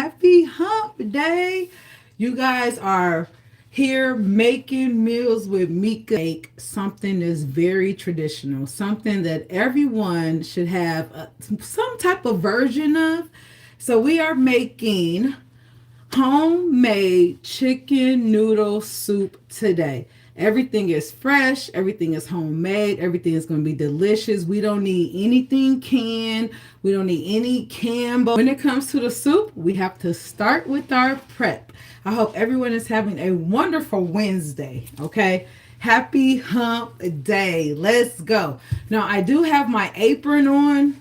Happy hump day. You guys are here making meals with Mika. Make something that's very traditional, something that everyone should have some type of version of. So we are making homemade chicken noodle soup today. Everything is fresh, everything is homemade, everything is going to be delicious. We don't need anything canned, we don't need any canned. But when it comes to the soup, we have to start with our prep. I hope everyone is having a wonderful Wednesday, okay? Happy hump day. Let's go. Now, I do have my apron on.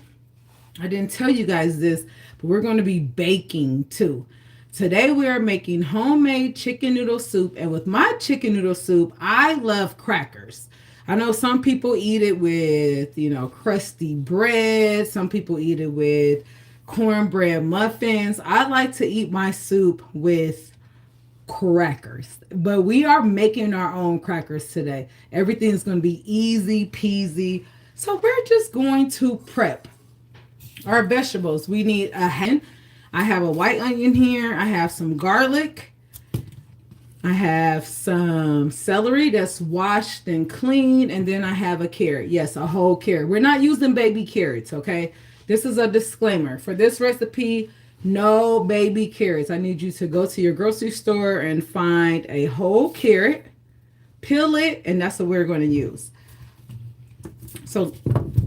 I didn't tell you guys this, but we're going to be baking too. Today we are making homemade chicken noodle soup, and with my chicken noodle soup, I love crackers. I know some people eat it with, crusty bread. Some people eat it with cornbread muffins. I like to eat my soup with crackers, but we are making our own crackers today. Everything's going to be easy peasy. So we're just going to prep our vegetables. We need a hen. I have a white onion here. I have some garlic. I have some celery that's washed and clean. And then I have a carrot. Yes, a whole carrot. We're not using baby carrots, okay? This is a disclaimer. For this recipe, no baby carrots. I need you to go to your grocery store and find a whole carrot, peel it, and that's what we're going to use. So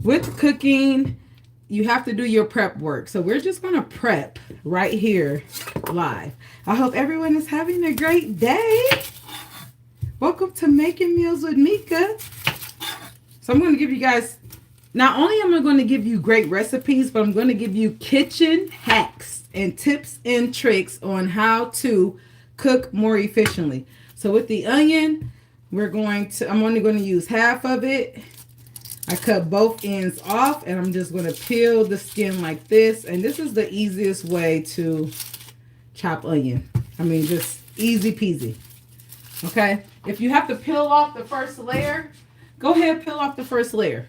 with cooking, you have to do your prep work. So we're just going to prep right here live. I hope everyone is having a great day. Welcome to Making Meals with Mika. So I'm going to give you guys, not only am I going to give you great recipes, but I'm going to give you kitchen hacks and tips and tricks on how to cook more efficiently. So with the onion, I'm only going to use half of it. I cut both ends off, and I'm just going to peel the skin like this. And this is the easiest way to chop onion. I mean, just easy peasy. Okay? If you have to peel off the first layer, go ahead, peel off the first layer.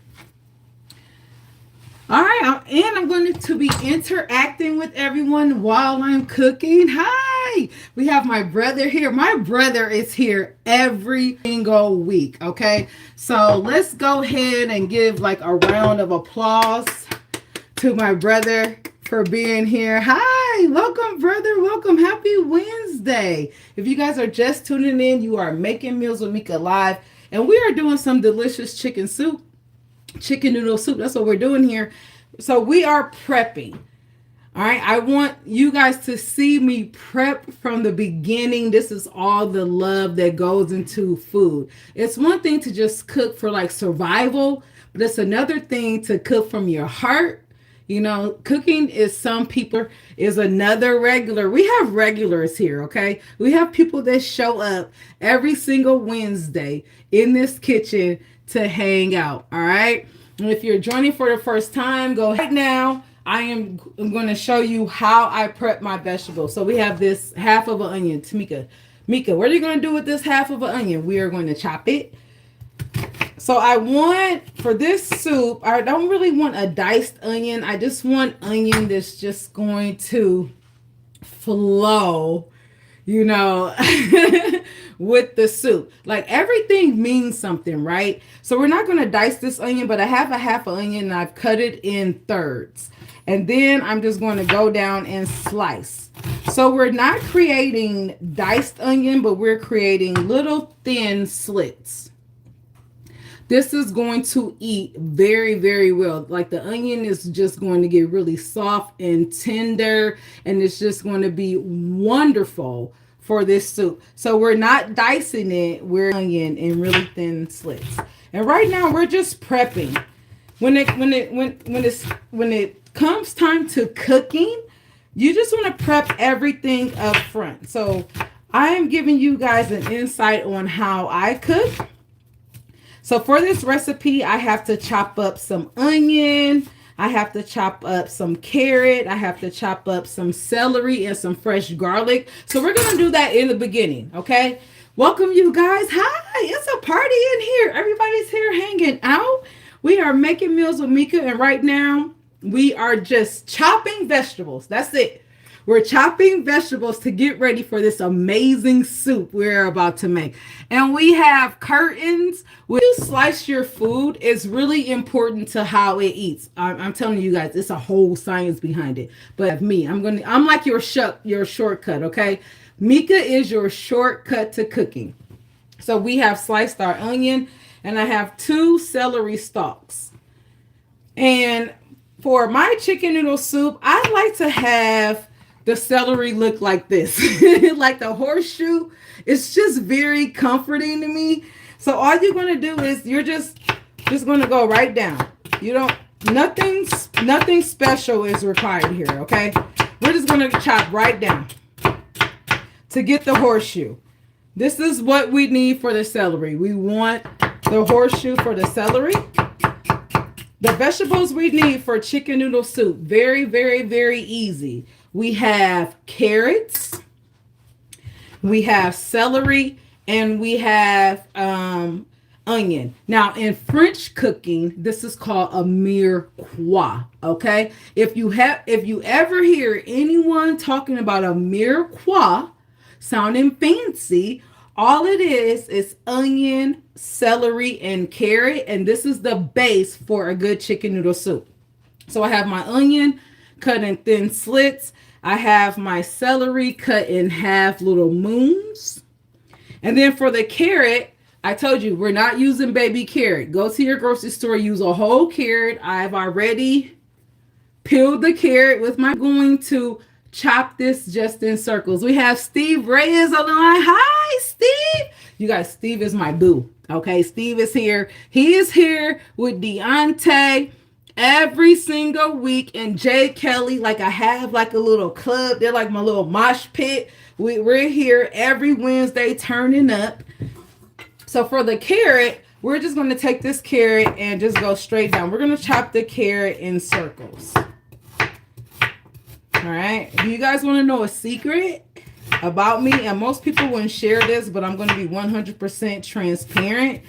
All right, and I'm going to be interacting with everyone while I'm cooking. Hi! We have my brother here. My brother is here every single week, okay? So let's go ahead and give like a round of applause to my brother for being here. Hi! Welcome, brother. Welcome. Happy Wednesday. If you guys are just tuning in, you are Making Meals with Mika Live, and we are doing some delicious chicken noodle soup. That's what we're doing here. So we are prepping. All right. I want you guys to see me prep from the beginning. This is all the love that goes into food. It's one thing to just cook for like survival, but it's another thing to cook from your heart. Cooking is another regular. We have regulars here, okay? We have people that show up every single Wednesday in this kitchen to hang out, all right? And if you're joining for the first time, go right now. I'm going to show you how I prep my vegetables. So we have this half of an onion. Mika, what are you going to do with this half of an onion? We are going to chop it. So for this soup, I don't really want a diced onion. I just want onion that's just going to flow, with the soup. Like everything means something, right? So we're not going to dice this onion, but I have a half an onion and I've cut it in thirds. And then I'm just going to go down and slice. So we're not creating diced onion, but we're creating little thin slits. This is going to eat very, very well. Like the onion is just going to get really soft and tender, and it's just going to be wonderful for this soup. So we're not dicing it, we're onion in really thin slits. And right now we're just prepping. When it comes time to cooking, you just want to prep everything up front. So I am giving you guys an insight on how I cook. So for this recipe, I have to chop up some onion. I have to chop up some carrot. I have to chop up some celery and some fresh garlic. So we're going to do that in the beginning, okay? Welcome, you guys. Hi, it's a party in here. Everybody's here hanging out. We are Making Meals with Mika, and right now we are just chopping vegetables. That's it. We're chopping vegetables to get ready for this amazing soup we're about to make. And we have curtains. When you slice your food, it's really important to how it eats. I'm telling you guys, it's a whole science behind it. But I'm like your shortcut, okay? Mika is your shortcut to cooking. So we have sliced our onion, and I have 2 celery stalks. And for my chicken noodle soup, I like to have the celery look like this, like the horseshoe. It's just very comforting to me. So all you're going to do is you're just going to go right down. You don't, nothing special is required here, okay? We're just going to chop right down to get the horseshoe. This is what we need for the celery. We want the horseshoe for the celery. The vegetables we need for chicken noodle soup, very, very, very easy. We have carrots, we have celery, and we have onion. Now, in French cooking, this is called a mirepoix, okay? If you ever hear anyone talking about a mirepoix sounding fancy, all it is onion, celery, and carrot, and this is the base for a good chicken noodle soup. So I have my onion cut in thin slits. I have my celery cut in half little moons. And then for the carrot, I told you we're not using baby carrot. Go to your grocery store, use a whole carrot. I've already peeled the carrot with my going to chop this just in circles. We have Steve Reyes on the line. Hi, Steve. You guys, Steve is my boo. Okay, Steve is here. He is here with Deontay every single week, and Jay Kelly. Like, I have like a little club. They're like my little mosh pit. We're here every Wednesday turning up. So for the carrot, we're just going to take this carrot and just go straight down. We're going to chop the carrot in circles. All right. Do you guys want to know a secret about me? And most people wouldn't share this, but I'm going to be 100% transparent.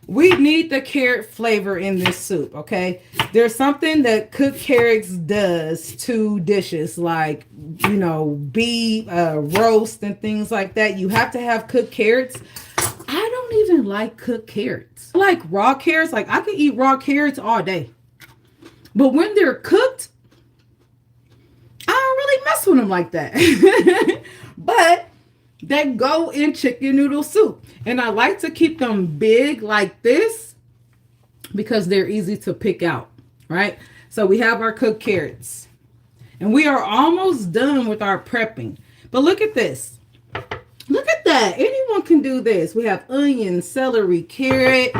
We need the carrot flavor in this soup, okay? There's something that cooked carrots does to dishes, like, you know, beef, roast, and things like that. You have to have cooked carrots. I don't even like cooked carrots. I like raw carrots. Like, I could eat raw carrots all day. But when they're cooked, I don't really mess with them like that. But they go in chicken noodle soup. And I like to keep them big like this because they're easy to pick out, right? So we have our cooked carrots. And we are almost done with our prepping. But look at this. Look at that. Anyone can do this. We have onion, celery, carrot.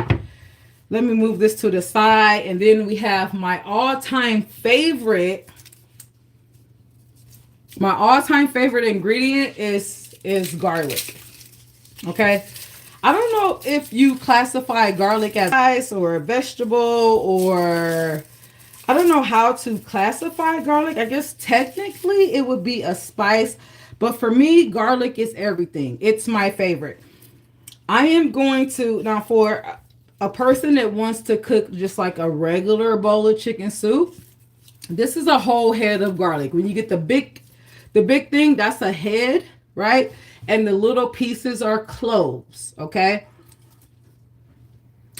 Let me move this to the side. And then we have my all-time favorite. My all-time favorite ingredient is garlic. Okay. I don't know if you classify garlic as spice or a vegetable, or I don't know how to classify garlic. I guess technically it would be a spice, but for me, garlic is everything. It's my favorite. I am going to, now for a person that wants to cook just like a regular bowl of chicken soup, this is a whole head of garlic. When you get the big thing, that's a head, right? And the little pieces are cloves, okay?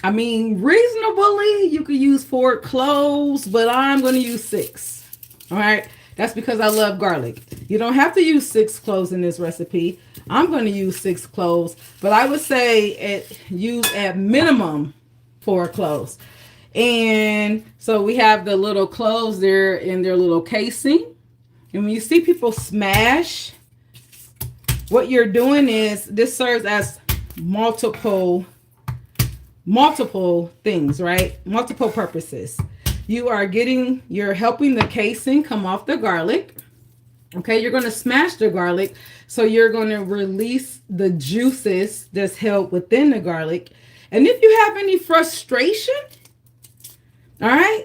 I mean, reasonably, you could use 4 cloves, but I'm going to use 6, all right? That's because I love garlic. You don't have to use 6 cloves in this recipe. I'm going to use 6 cloves, but I would say use at minimum 4 cloves. And so we have the little cloves there in their little casing. And when you see people smash, what you're doing is this serves as multiple things, right? Multiple purposes. You're helping the casing come off the garlic. Okay, you're going to smash the garlic. So you're going to release the juices that's held within the garlic. And if you have any frustration, all right,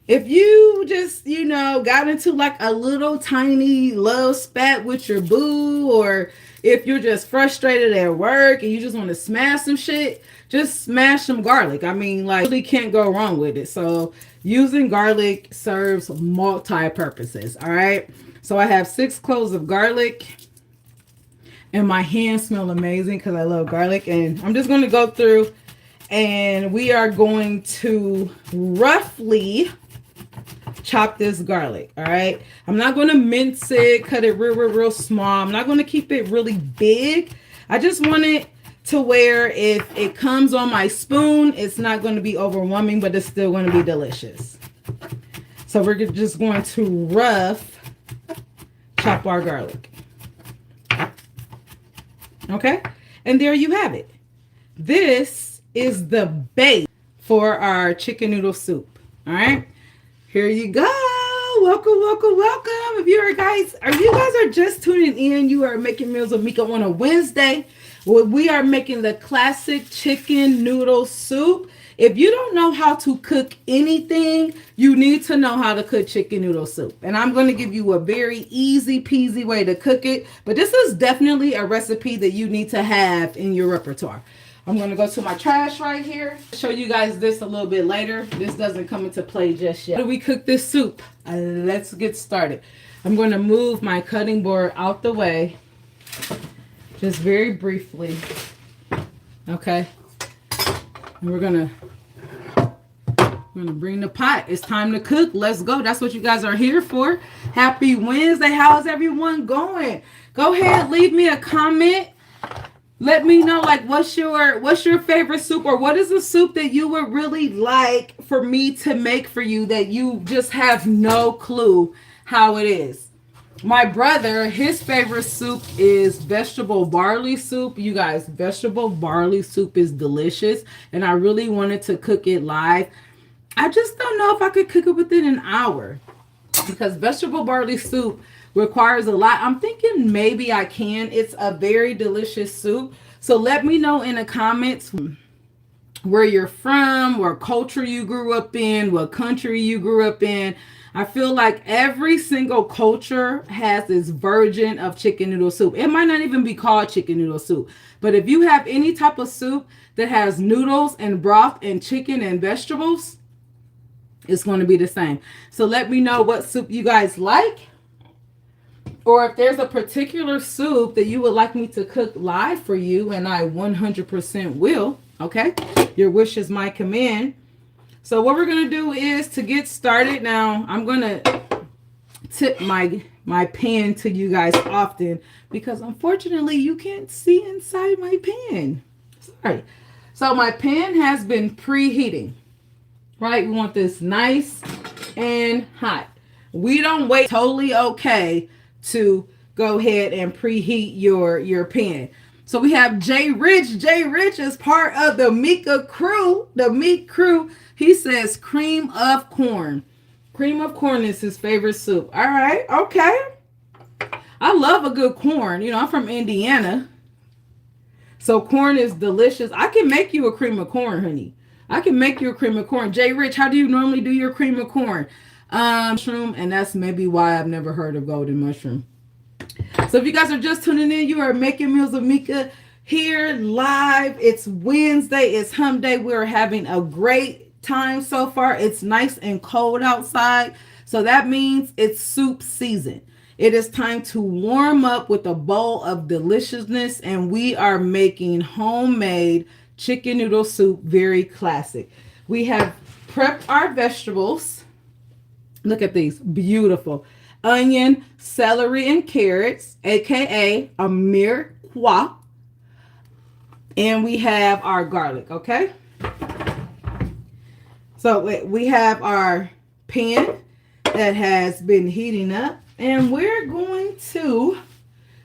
if you just, got into like a little tiny love spat with your boo, or if you're just frustrated at work and you just want to smash some shit, just smash some garlic. I mean, like, really can't go wrong with it. So using garlic serves multi-purposes, all right? So I have 6 cloves of garlic. And my hands smell amazing because I love garlic. And I'm just going to go through and we are going to roughly chop this garlic. All right. I'm not going to mince it, cut it real small. I'm not going to keep it really big. I just want it to where if it comes on my spoon, it's not going to be overwhelming, but it's still going to be delicious. So we're just going to rough chop our garlic. Okay, and there you have it. This is the base for our chicken noodle soup. All right, here you go. Welcome. If you guys are just tuning in, you are making meals with Mika on a Wednesday. Well, we are making the classic chicken noodle soup. If you don't know how to cook anything, you need to know how to cook chicken noodle soup. And I'm going to give you a very easy peasy way to cook it. But this is definitely a recipe that you need to have in your repertoire. I'm going to go to my trash right here. Show you guys this a little bit later. This doesn't come into play just yet. How do we cook this soup? Let's get started. I'm going to move my cutting board out the way. Just very briefly. Okay. And we're gonna bring the pot. It's time to cook. Let's go. That's what you guys are here for. Happy Wednesday. How's everyone going? Go ahead, leave me a comment. Let me know, like, what's your favorite soup, or what is a soup that you would really like for me to make for you that you just have no clue how it is. My brother, his favorite soup is vegetable barley soup. You guys, vegetable barley soup is delicious, and I really wanted to cook it live. I just don't know if I could cook it within an hour because vegetable barley soup requires a lot. I'm thinking maybe I can. It's a very delicious soup. So let me know in the comments where you're from, what culture you grew up in, what country you grew up in. I feel like every single culture has this version of chicken noodle soup. It might not even be called chicken noodle soup. But if you have any type of soup that has noodles and broth and chicken and vegetables, it's going to be the same. So let me know what soup you guys like. Or if there's a particular soup that you would like me to cook live for you, and I 100% will. Okay? Your wish is my command. So what we're going to do is, to get started now, I'm going to tip my pan to you guys often because unfortunately you can't see inside my pan. Sorry. So my pan has been preheating, right? We want this nice and hot. We don't wait. Totally okay to go ahead and preheat your pan. So we have Jay Rich. Jay Rich is part of the Mika crew, the Meek crew. He says cream of corn. Cream of corn is his favorite soup. All right. Okay. I love a good corn. You know, I'm from Indiana. So corn is delicious. I can make you a cream of corn, honey. I can make you a cream of corn. Jay Rich, how do you normally do your cream of corn? Mushroom, and that's maybe why I've never heard of golden mushroom. So if you guys are just tuning in, you are making meals with Mika here live. It's Wednesday. It's hump day. We're having a great time so far. It's nice and cold outside, so that means it's soup season. It is time to warm up with a bowl of deliciousness, and we are making homemade chicken noodle soup, very classic. We have prepped our vegetables. Look at these, beautiful. Onion, celery, and carrots, aka a mirepoix. And we have our garlic, okay? So we have our pan that has been heating up, and we're going to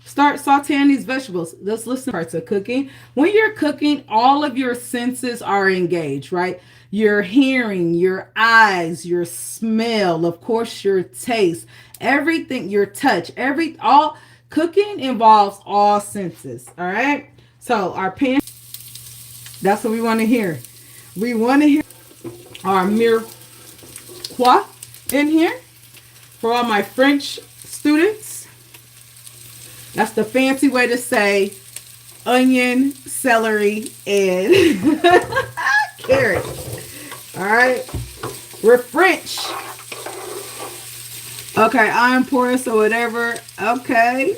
start sauteing these vegetables. Let's listen to parts of cooking. When you're cooking, all of your senses are engaged, right? Your hearing, your eyes, your smell, of course, your taste, everything, your touch, all cooking involves all senses. All right. So our pan, that's what we want to hear. We want to hear our mirepoix in here for all my French students. That's the fancy way to say onion, celery, and carrot. All right. We're French. Okay, I'm poor, so whatever. Okay.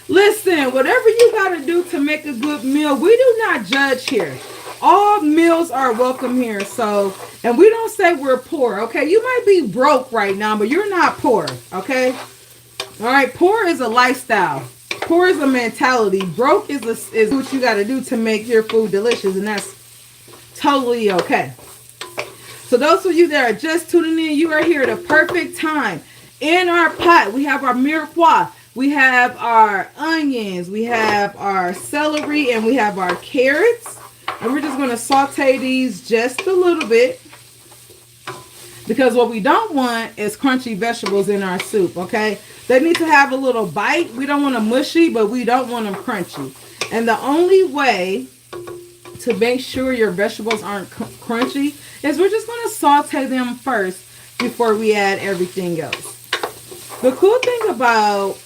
Listen, whatever you got to do to make a good meal, we do not judge here. All meals are welcome here. So, and we don't say we're poor, okay? You might be broke right now, but you're not poor, okay? All right, poor is a lifestyle. Poor is a mentality. Broke is what you got to do to make your food delicious, and that's totally okay. So those of you that are just tuning in, you are here at a perfect time. In our pot, we have our mirepoix, we have our onions, we have our celery, and we have our carrots. And we're just going to saute these just a little bit, because what we don't want is crunchy vegetables in our soup, okay? They need to have a little bite. We don't want them mushy, but we don't want them crunchy. And the only way to make sure your vegetables aren't crunchy is we're just going to saute them first before we add everything else. The cool thing about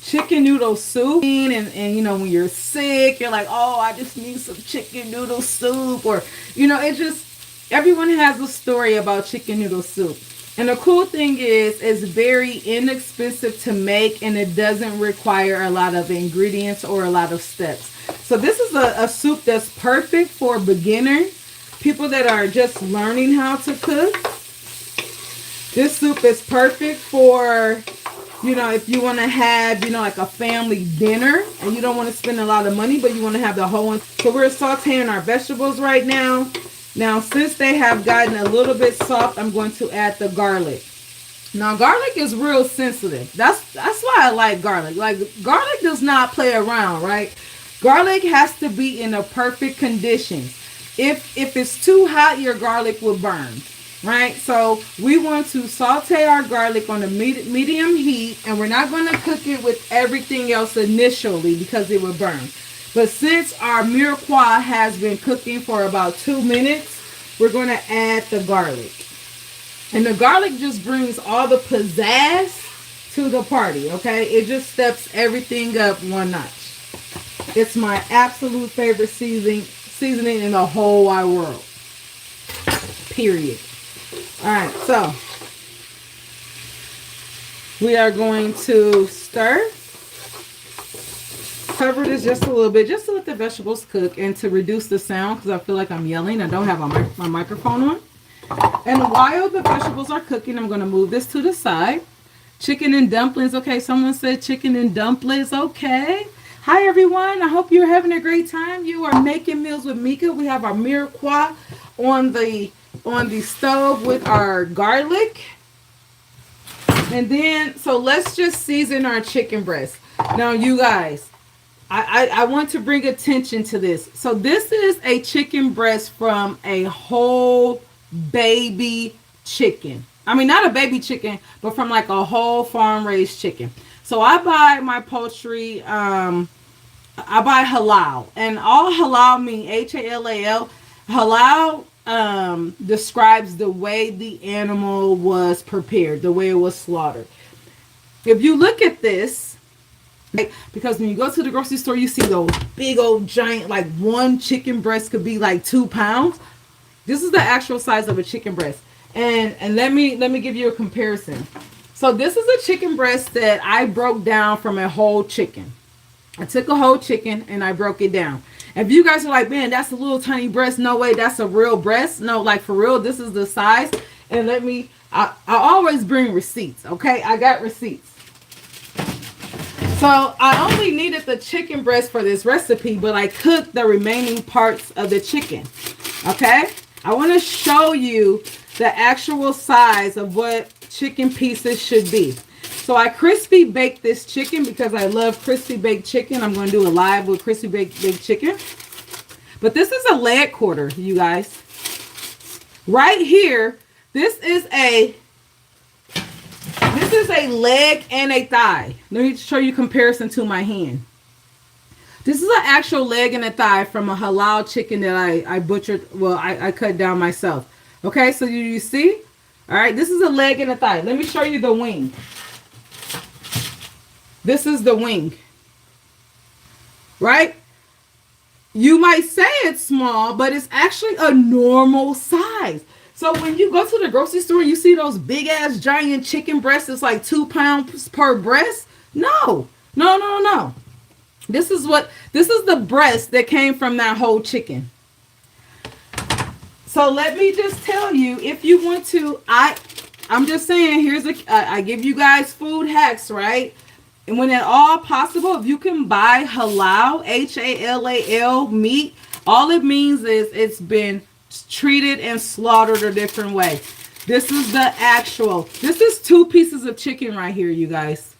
chicken noodle soup, and you know, when you're sick, you're like, oh, I just need some chicken noodle soup, or you know, it just, everyone has a story about chicken noodle soup. And the cool thing is it's very inexpensive to make, and it doesn't require a lot of ingredients or a lot of steps. So this is a soup that's perfect for beginners, people that are just learning how to cook. This soup is perfect for, you know, if you want to have, you know, like a family dinner and you don't want to spend a lot of money, but you want to have the whole one. So we're sauteing our vegetables right now. Now, since they have gotten a little bit soft, I'm going to add the garlic. Now, garlic is real sensitive. That's why I like garlic. Like, garlic does not play around, right? Garlic has to be in a perfect condition. If it's too hot, your garlic will burn. Right, so we want to saute our garlic on a medium heat, and we're not going to cook it with everything else initially because it will burn. But since our mirepoix has been cooking for about 2 minutes, we're going to add the garlic. And the garlic just brings all the pizzazz to the party, okay? It just steps everything up one notch. It's my absolute favorite seasoning in the whole wide world. Period. Alright, so we are going to stir. Cover this just a little bit, just to let the vegetables cook and to reduce the sound, because I feel like I'm yelling. I don't have my microphone on. And while the vegetables are cooking, I'm going to move this to the side. Chicken and dumplings. Okay, someone said chicken and dumplings. Okay. Hi, everyone. I hope you're having a great time. You are making meals with Mika. We have our mirepoix on the stove with our garlic. And then, so let's just season our chicken breast. Now, you guys, I want to bring attention to this. So this is a chicken breast from a whole baby chicken. I mean, not a baby chicken, but from like a whole farm-raised chicken. So I buy my poultry, I buy halal. And all halal mean H-A-L-A-L. Halal describes the way the animal was prepared, the way it was slaughtered. If you look at this, like, because when you go to the grocery store, you see those big old giant, like one chicken breast could be like 2 pounds. This is the actual size of a chicken breast. And let me give you a comparison. So this is a chicken breast that I broke down from a whole chicken. I took a whole chicken and I broke it down. If you guys are like, man, that's a little tiny breast. No way, that's a real breast. No, like for real, this is the size. And I always bring receipts, okay? I got receipts. So I only needed the chicken breast for this recipe, but I cooked the remaining parts of the chicken, okay? I want to show you the actual size of what chicken pieces should be. So I crispy baked this chicken because I love crispy baked chicken. I'm going to do a live with crispy baked chicken. But this is a leg quarter, you guys. Right here, this is a leg and a thigh. Let me show you comparison to my hand. This is an actual leg and a thigh from a halal chicken that I butchered. Well, I cut down myself. Okay, so you see? All right, this is a leg and a thigh. Let me show you the wing. This is the wing. Right? You might say it's small, but it's actually a normal size. So when you go to the grocery store and you see those big ass giant chicken breasts, it's like 2 pounds per breast. No, no, no, no. This is the breast that came from that whole chicken. So let me just tell you, if you want to, I'm just saying, I give you guys food hacks, right? And when at all possible, if you can buy halal, H-A-L-A-L meat, all it means is it's been treated and slaughtered a different way. This is 2 pieces of chicken right here, you guys.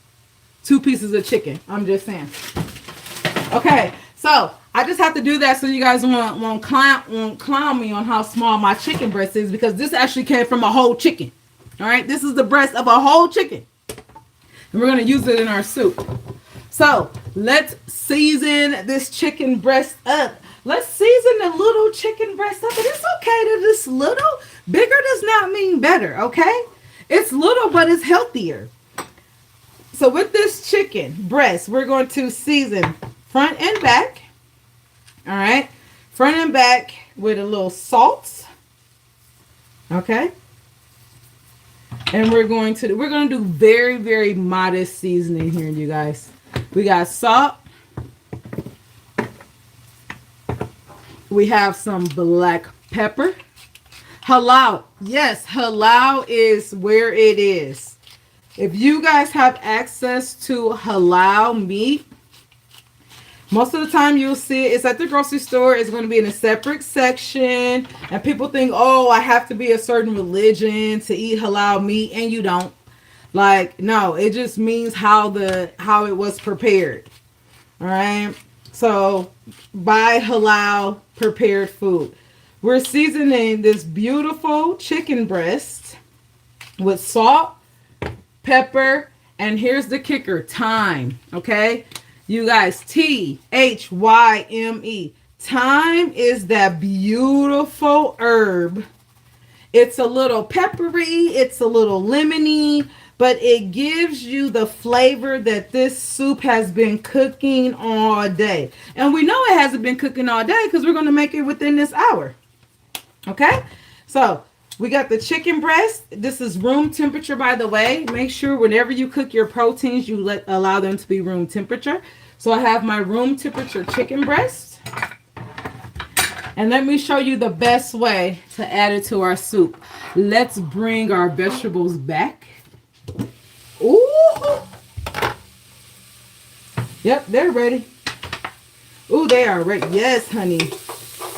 2 pieces of chicken. I'm just saying. Okay, so I just have to do that so you guys won't clown me on how small my chicken breast is, because this actually came from a whole chicken. All right, this is the breast of a whole chicken. And we're going to use it in our soup. So let's season this chicken breast up. Let's season the little chicken breast up. And it's okay to this little. Bigger does not mean better, okay? It's little, but it's healthier. So with this chicken breast, we're going to season front and back. All right. Front and back with a little salt. Okay. And we're going to do very, very modest seasoning here, you guys. We got salt. We have some black pepper. Halal. Yes, halal is where it is. If you guys have access to halal meat, most of the time you'll see it's at the grocery store. It's going to be in a separate section. And people think, oh, I have to be a certain religion to eat halal meat. And you don't. Like, no, it just means how it was prepared. All right. So buy halal prepared food. We're seasoning this beautiful chicken breast with salt, pepper, and here's the kicker, thyme. Okay. You guys, Thyme. Thyme is that beautiful herb. It's a little peppery, it's a little lemony, but it gives you the flavor that this soup has been cooking all day. And we know it hasn't been cooking all day because we're going to make it within this hour. Okay? So we got the chicken breast. This is room temperature, by the way. Make sure whenever you cook your proteins, you allow them to be room temperature. So I have my room temperature chicken breast. And let me show you the best way to add it to our soup. Let's bring our vegetables back. Ooh. Yep, they're ready. Ooh, they are ready. Yes, honey.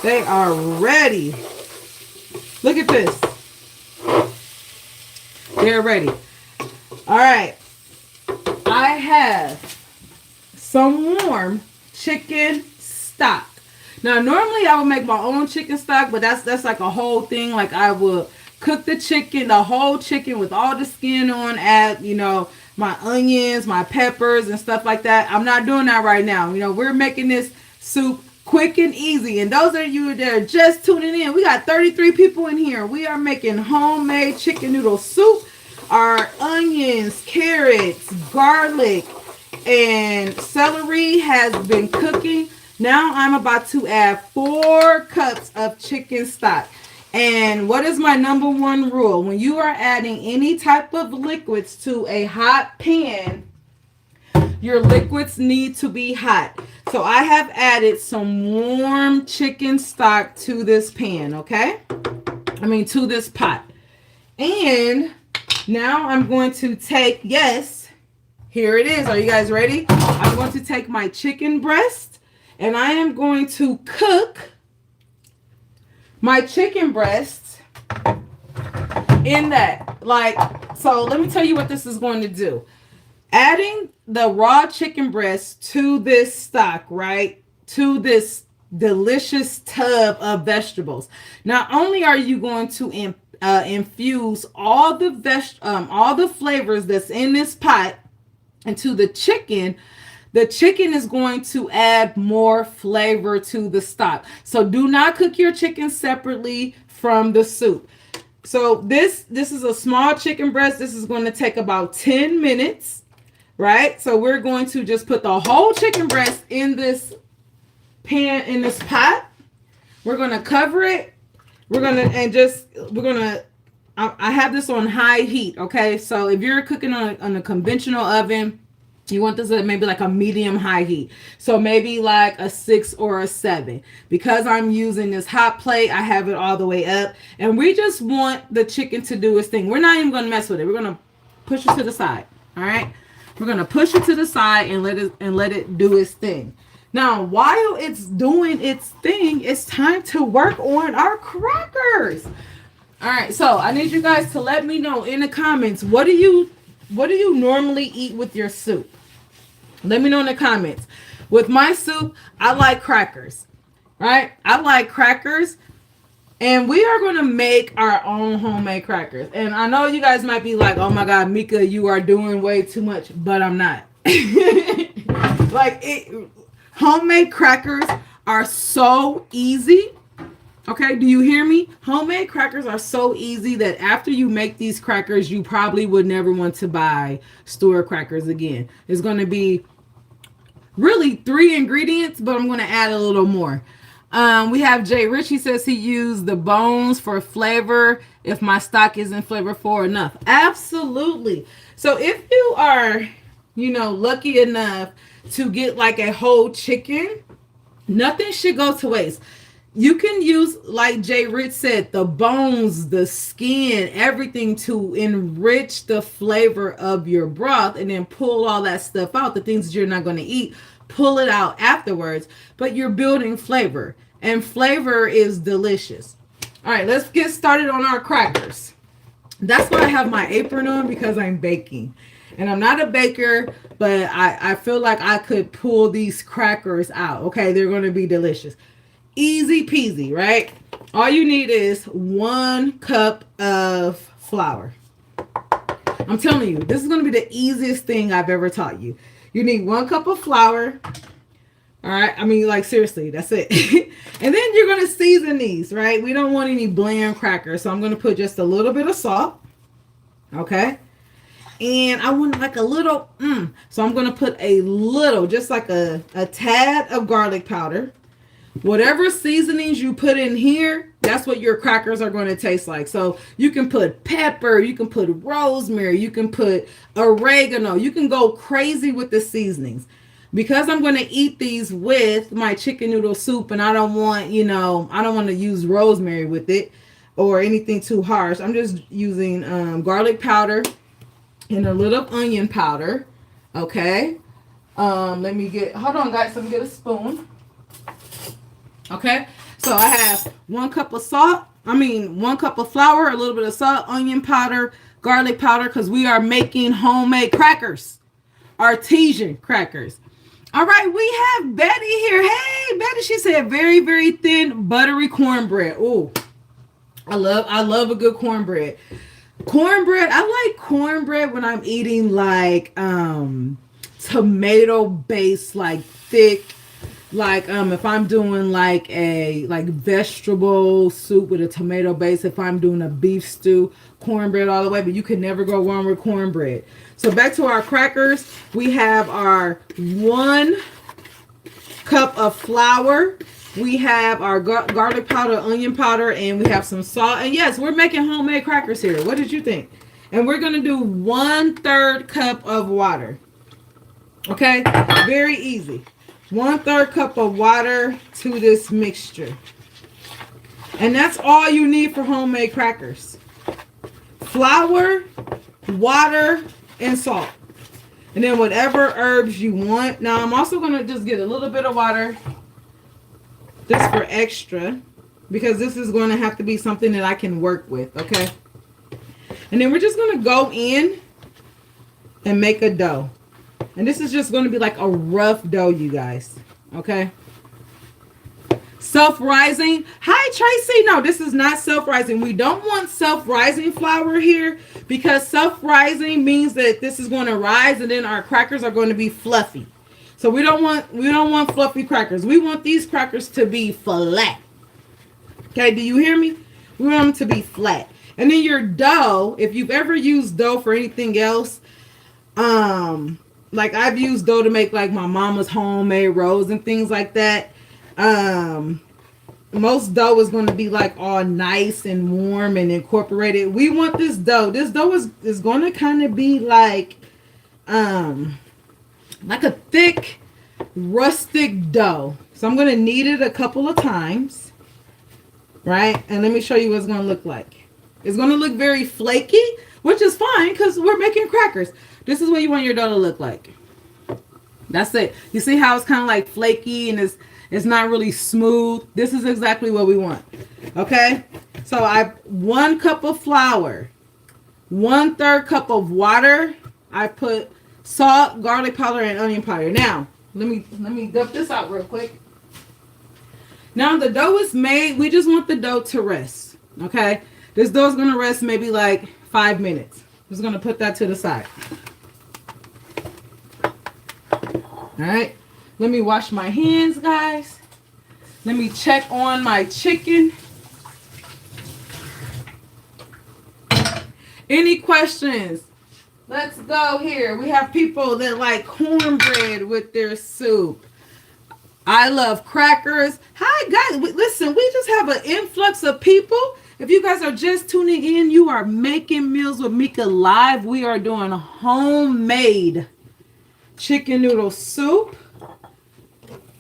They are ready. Look at this. They're ready. All right. I have some warm chicken stock. Now, normally I would make my own chicken stock, but that's like a whole thing. Like I would cook the chicken, the whole chicken with all the skin on, add, my onions, my peppers and stuff like that. I'm not doing that right now. We're making this soup quick and easy. And those of you that are just tuning in, we got 33 people in here. We are making homemade chicken noodle soup. Our onions, carrots, garlic, and celery has been cooking. Now I'm about to add 4 cups of chicken stock. And what is my number 1 rule? When you are adding any type of liquids to a hot pan, your liquids need to be hot. So I have added some warm chicken stock to this pan, okay? To this pot. And now I'm going to take, yes, here it is. Are you guys ready? I'm going to take my chicken breast and I am going to cook my chicken breast in that. So let me tell you what this is going to do. Adding the raw chicken breast to this stock, right? To this delicious tub of vegetables. Not only are you going to infuse all the flavors that's in this pot into the chicken is going to add more flavor to the stock. So do not cook your chicken separately from the soup. So this is a small chicken breast. This is going to take about 10 minutes, right? So we're going to just put the whole chicken breast in this pan, in this pot. We're going to cover it. I have this on high heat, okay? So if you're cooking on a conventional oven, you want this at maybe like a medium high heat. So maybe like a 6 or a 7. Because I'm using this hot plate, I have it all the way up. And we just want the chicken to do its thing. We're not even going to mess with it. We're going to push it to the side. All right? We're going to push it to the side and let it do its thing. Now, while it's doing its thing, it's time to work on our crackers. All right, so I need you guys to let me know in the comments, what do you normally eat with your soup? Let me know in the comments. With my soup, I like crackers. Right? I like crackers. And we are going to make our own homemade crackers. And I know you guys might be like, oh my God, Mika, you are doing way too much. But I'm not. Homemade crackers are so easy. Okay, do you hear me? Homemade crackers are so easy that after you make these crackers, you probably would never want to buy store crackers again. It's going to be really 3 ingredients, but I'm going to add a little more. We have Jay Rich. He says he used the bones for flavor if my stock isn't flavorful enough. Absolutely. So if you are, lucky enough to get like a whole chicken, nothing should go to waste. You can use, like Jay Rich said, the bones, the skin, everything to enrich the flavor of your broth, and then pull all that stuff out, the things that you're not going to eat, pull it out afterwards, but you're building flavor, and flavor is delicious. All right, let's get started on our crackers. That's why I have my apron on, because I'm baking. And I'm not a baker, but I feel like I could pull these crackers out. Okay, they're going to be delicious. Easy peasy, right? All you need is 1 cup of flour. I'm telling you, this is going to be the easiest thing I've ever taught you. You need 1 cup of flour. All right. I mean, like, seriously, that's it. And then you're going to season these, right? We don't want any bland crackers. So I'm going to put just a little bit of salt. Okay. And I want like a little, so I'm going to put a little, just like a tad of garlic powder. Whatever seasonings you put in here, that's what your crackers are going to taste like. So you can put pepper, you can put rosemary, you can put oregano. You can go crazy with the seasonings. Because I'm going to eat these with my chicken noodle soup, and I don't want, I don't want to use rosemary with it or anything too harsh. I'm just using garlic powder and a little onion powder. Okay. Hold on guys, let me get a spoon. Okay, so I have 1 cup of salt. 1 cup of flour, a little bit of salt, onion powder, garlic powder, because we are making homemade crackers, artesian crackers. All right, we have Betty here. Hey, Betty, she said very, very thin, buttery cornbread. Oh, I love a good cornbread. Cornbread, I like cornbread when I'm eating like tomato based, like thick. Like if I'm doing like a vegetable soup with a tomato base, if I'm doing a beef stew, cornbread all the way, but you can never go wrong with cornbread. So back to our crackers, we have our 1 cup of flour, we have our garlic powder, onion powder, and we have some salt. And yes, we're making homemade crackers here. What did you think? And we're gonna do 1/3 cup of water. Okay, very easy. 1/3 cup of water to this mixture. And that's all you need for homemade crackers. Flour, water, and salt. And then whatever herbs you want. Now I'm also going to just get a little bit of water just for extra, because this is going to have to be something that I can work with, okay? And then we're just going to go in and make a dough. And this is just going to be like a rough dough, you guys. Okay. Self-rising. Hi, Tracy. No, this is not self-rising. We don't want self-rising flour here, because self-rising means that this is going to rise and then our crackers are going to be fluffy. So we don't want fluffy crackers. We want these crackers to be flat. Okay, do you hear me? We want them to be flat. And then your dough, if you've ever used dough for anything else, like I've used dough to make like my mama's homemade rolls and things like that. most dough is going to be like all nice and warm and incorporated. We want this dough. This dough is going to kind of be like a thick rustic dough. So I'm going to knead it a couple of times, right? And let me show you what it's going to look like. It's going to look very flaky, which is fine because we're making crackers. This is what you want your dough to look like. That's it. You see how it's kind of like flaky and it's not really smooth. This is exactly what we want. Okay. So 1 cup of flour, 1/3 cup of water. I put salt, garlic powder, and onion powder. Now, let me dump this out real quick. Now the dough is made. We just want the dough to rest. Okay. This dough is going to rest maybe like 5 minutes. Just going to put that to the side. All right. Let me wash my hands, guys. Let me check on my chicken. Any questions? Let's go here. We have people that like cornbread with their soup. I love crackers. Hi, guys. Listen, we just have an influx of people. If you guys are just tuning in, you are making meals with Mika live. We are doing homemade chicken noodle soup.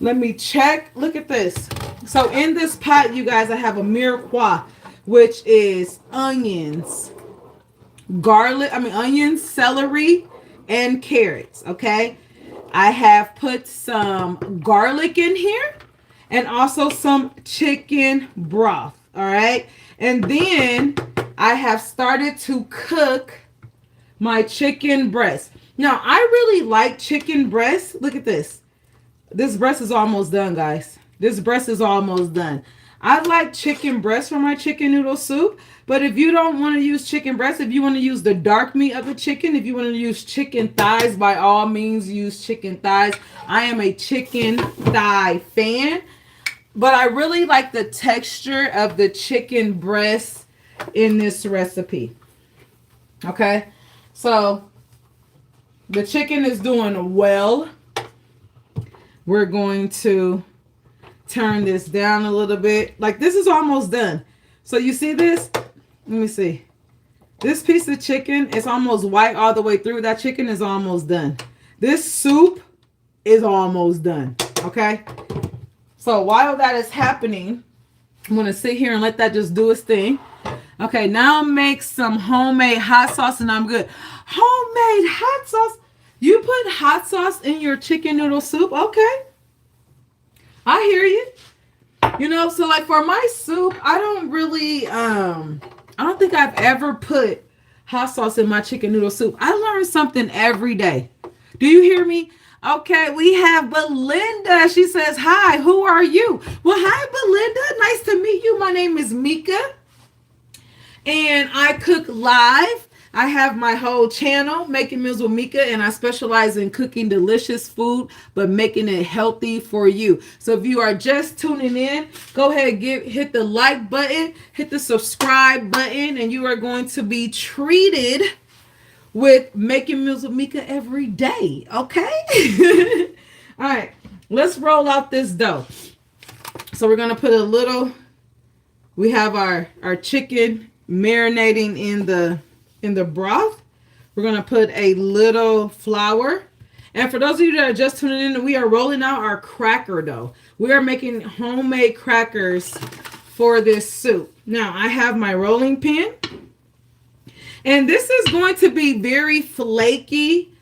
Let me check. Look at this. So in this pot, you guys, I have a mirepoix, which is onions, onions, celery, and carrots. Okay. I have put some garlic in here and also some chicken broth. All right. And then I have started to cook my chicken breast. Now, I really like chicken breast. Look at this. This breast is almost done, guys. This breast is almost done. I like chicken breast for my chicken noodle soup. But if you don't want to use chicken breast, if you want to use the dark meat of the chicken, if you want to use chicken thighs, by all means, use chicken thighs. I am a chicken thigh fan. But I really like the texture of the chicken breast in this recipe. Okay. So the chicken is doing well. We're going to turn this down a little bit. Like this is almost done. So you see this? Let me see. This piece of chicken is almost white all the way through. That chicken is almost done. This soup is almost done. Okay. So while that is happening, I'm going to sit here and let that just do its thing. Okay, now make some homemade hot sauce and I'm good. Homemade hot sauce? You put hot sauce in your chicken noodle soup? Okay. I hear you. You know, so like for my soup, I don't really, I don't think I've ever put hot sauce in my chicken noodle soup. I learn something every day. Do you hear me? Okay, we have Belinda. She says, hi, who are you? Well, hi, Belinda. Nice to meet you. My name is Mika. And I cook live. I have my whole channel, Making Meals with Mika, and I specialize in cooking delicious food, but making it healthy for you. So if you are just tuning in, go ahead and hit the like button, hit the subscribe button, and you are going to be treated with Making Meals with Mika every day. Okay? All right. Let's roll out this dough. So we're going to put a little, we have our chicken marinating in the broth. We're going to put a little flour. And for those of you that are just tuning in, we are rolling out our cracker dough. We are making homemade crackers for this soup. Now, I have my rolling pin. And this is going to be very flaky,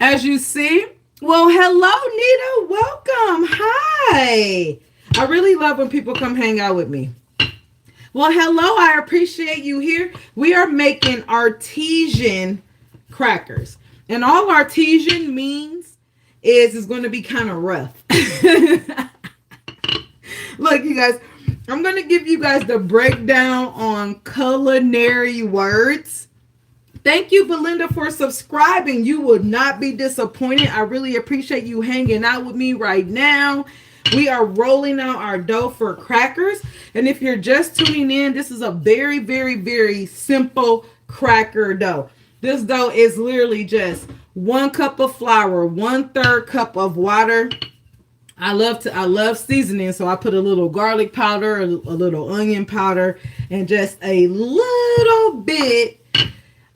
as you see. Well, hello, Nita. Welcome. Hi. I really love when people come hang out with me. Well, hello. I appreciate you here. We are making artesian crackers. And all artesian means is it's going to be kind of rough. Look, you guys. I'm going to give you guys the breakdown on culinary words. Thank you, Belinda, for subscribing. You will not be disappointed. I really appreciate you hanging out with me right now. We are rolling out our dough for crackers. And if you're just tuning in, this is a very, very, very simple cracker dough. This dough is literally just 1 cup of flour, 1/3 cup of water, I love seasoning, so I put a little garlic powder, a little onion powder, and just a little bit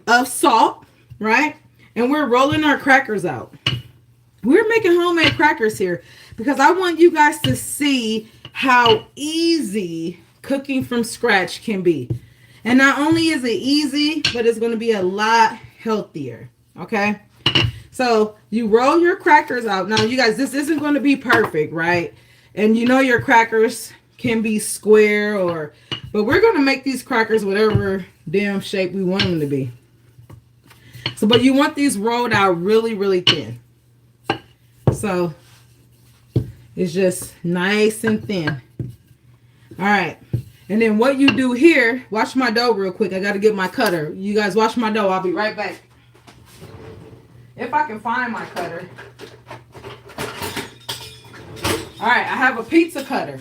of salt, right? And we're rolling our crackers out. We're making homemade crackers here because I want you guys to see how easy cooking from scratch can be. And not only is it easy, but it's going to be a lot healthier. Okay? So you roll your crackers out. Now, you guys, this isn't going to be perfect, right? And you know your crackers can be square but we're going to make these crackers whatever damn shape we want them to be. So, but you want these rolled out really, really thin. So it's just nice and thin. All right. And then what you do here, watch my dough real quick. I got to get my cutter. You guys watch my dough. I'll be right back. If I can find my cutter. All right. I have a pizza cutter.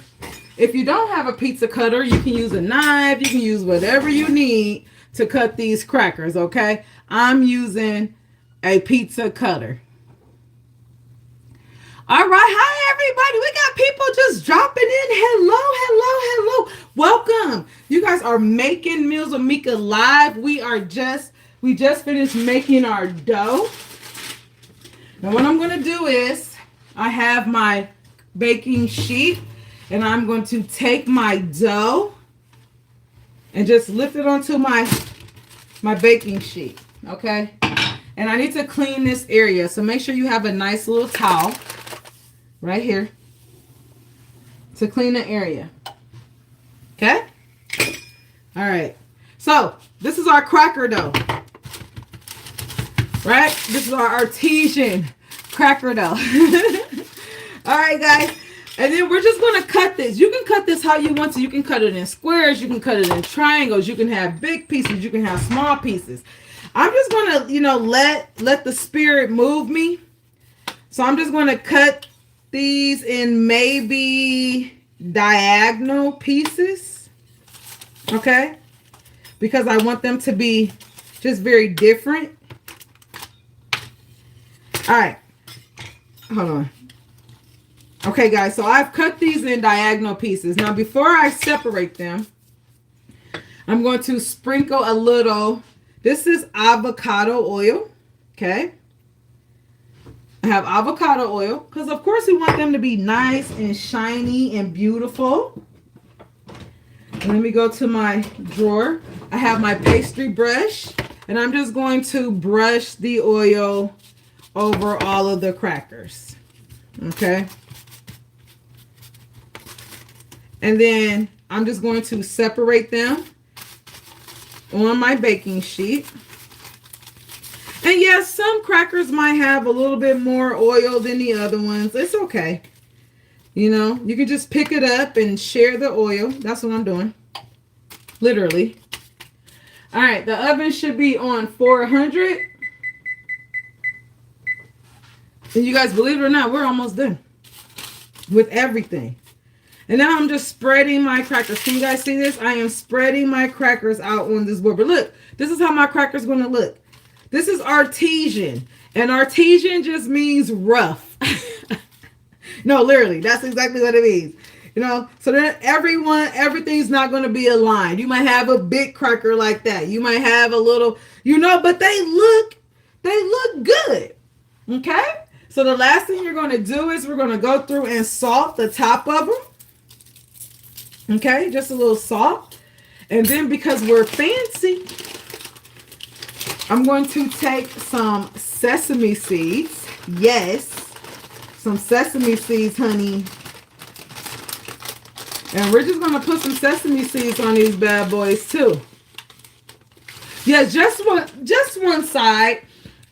If you don't have a pizza cutter, you can use a knife. You can use whatever you need to cut these crackers, okay? I'm using a pizza cutter. All right, hi everybody. We got people just dropping in. Hello. Welcome. You guys are making Meals with Mika live. We just finished making our dough. Now what I'm going to do is I have my baking sheet and I'm going to take my dough and just lift it onto my baking sheet, okay? And I need to clean this area, so make sure you have a nice little towel right here to clean the area. Okay? All right. So, this is our cracker dough. Right? This is our artesian cracker dough. All right, guys. And then we're just going to cut this. You can cut this how you want to. You can cut it in squares. You can cut it in triangles. You can have big pieces. You can have small pieces. I'm just going to, let the spirit move me. So I'm just going to cut these in maybe diagonal pieces. Okay? Because I want them to be just very different. All right. Hold on. Okay, guys. So I've cut these in diagonal pieces. Now, before I separate them, I'm going to sprinkle a little. This is avocado oil. Okay? I have avocado oil because, of course, we want them to be nice and shiny and beautiful. And let me go to my drawer. I have my pastry brush, and I'm just going to brush the oil over all of the crackers. Okay? And then I'm just going to separate them on my baking sheet. And yes, some crackers might have a little bit more oil than the other ones. It's okay. You can just pick it up and share the oil. That's what I'm doing. Literally. All right, the oven should be on 400. And you guys, believe it or not, we're almost done with everything. And now I'm just spreading my crackers. Can you guys see this? I am spreading my crackers out on this board. But look, this is how my crackers going to look. This is artesian. And artesian just means rough. No, literally, that's exactly what it means. So then everything's not going to be aligned. You might have a big cracker like that. You might have a little, but they look good. Okay? So the last thing you're going to do is we're going to go through and salt the top of them. Okay? Just a little salt. And then because we're fancy, I'm going to take some sesame seeds. Yes. Some sesame seeds, honey. And we're just going to put some sesame seeds on these bad boys too. Yeah, just one side.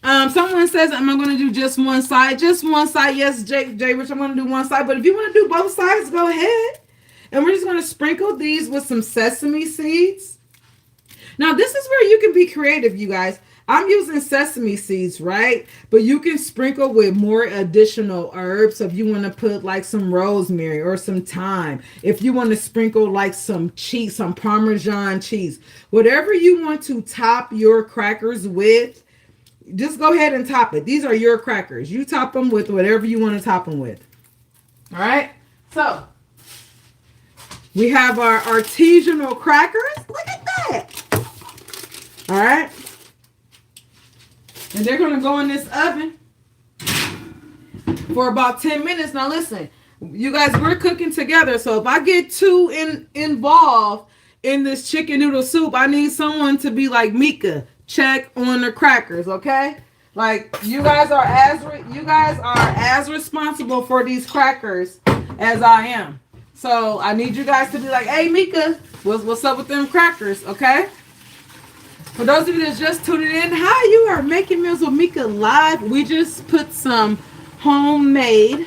Someone says, am I going to do just one side? Just one side. Yes, Jay Rich, I'm going to do one side. But if you want to do both sides, go ahead. And we're just going to sprinkle these with some sesame seeds. Now, this is where you can be creative, you guys. I'm using sesame seeds, right? But you can sprinkle with more additional herbs. So if you want to put like some rosemary or some thyme, if you want to sprinkle like some cheese, some Parmesan cheese, whatever you want to top your crackers with, just go ahead and top it. These are your crackers. You top them with whatever you want to top them with. All right. So we have our artisanal crackers. Look at that. All right. And they're going to go in this oven for about 10 minutes. Now listen, you guys, we're cooking together. So if I get too involved in this chicken noodle soup, I need someone to be like Mika. Check on the crackers, okay? Like you guys are as responsible for these crackers as I am. So I need you guys to be like, hey Mika, what's up with them crackers, okay? For those of you that's just tuning in, hi, you are making meals with Mika live. We just put some homemade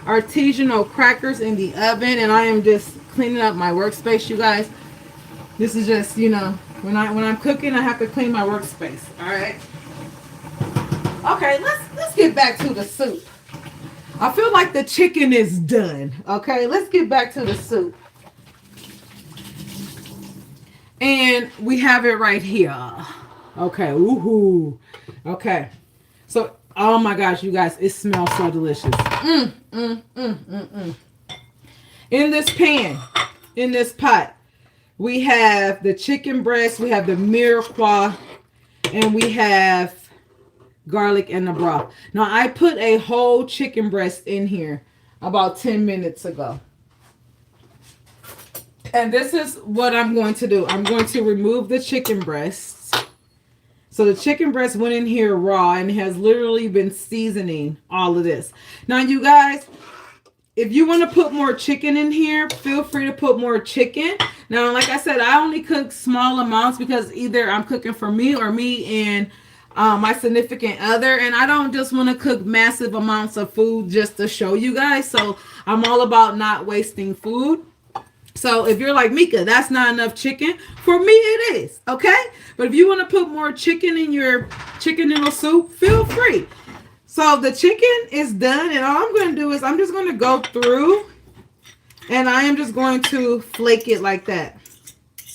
artisanal crackers in the oven, and I am just cleaning up my workspace, you guys. This is just, you know, when I'm cooking, I have to clean my workspace. All right. Okay, let's get back to the soup. I feel like the chicken is done. Okay, let's get back to the soup. And we have it right here. Okay, woohoo. Okay. So, oh my gosh, you guys, it smells so delicious. In this pan, in this pot, we have the chicken breast, we have the mirepoix, and we have garlic and the broth. Now, I put a whole chicken breast in here about 10 minutes ago. And this is what I'm going to do. I'm going to remove the chicken breasts. So the chicken breast went in here raw and has literally been seasoning all of this. Now, you guys, if you want to put more chicken in here, feel free to put more chicken. Now, like I said, I only cook small amounts because either I'm cooking for me or me and my significant other. And I don't just want to cook massive amounts of food just to show you guys. So I'm all about not wasting food. So if you're like, Mika, that's not enough chicken. For me, it is. Okay. But if you want to put more chicken in your chicken noodle soup, feel free. So the chicken is done. And all I'm going to do is I'm just going to go through and I am just going to flake it like that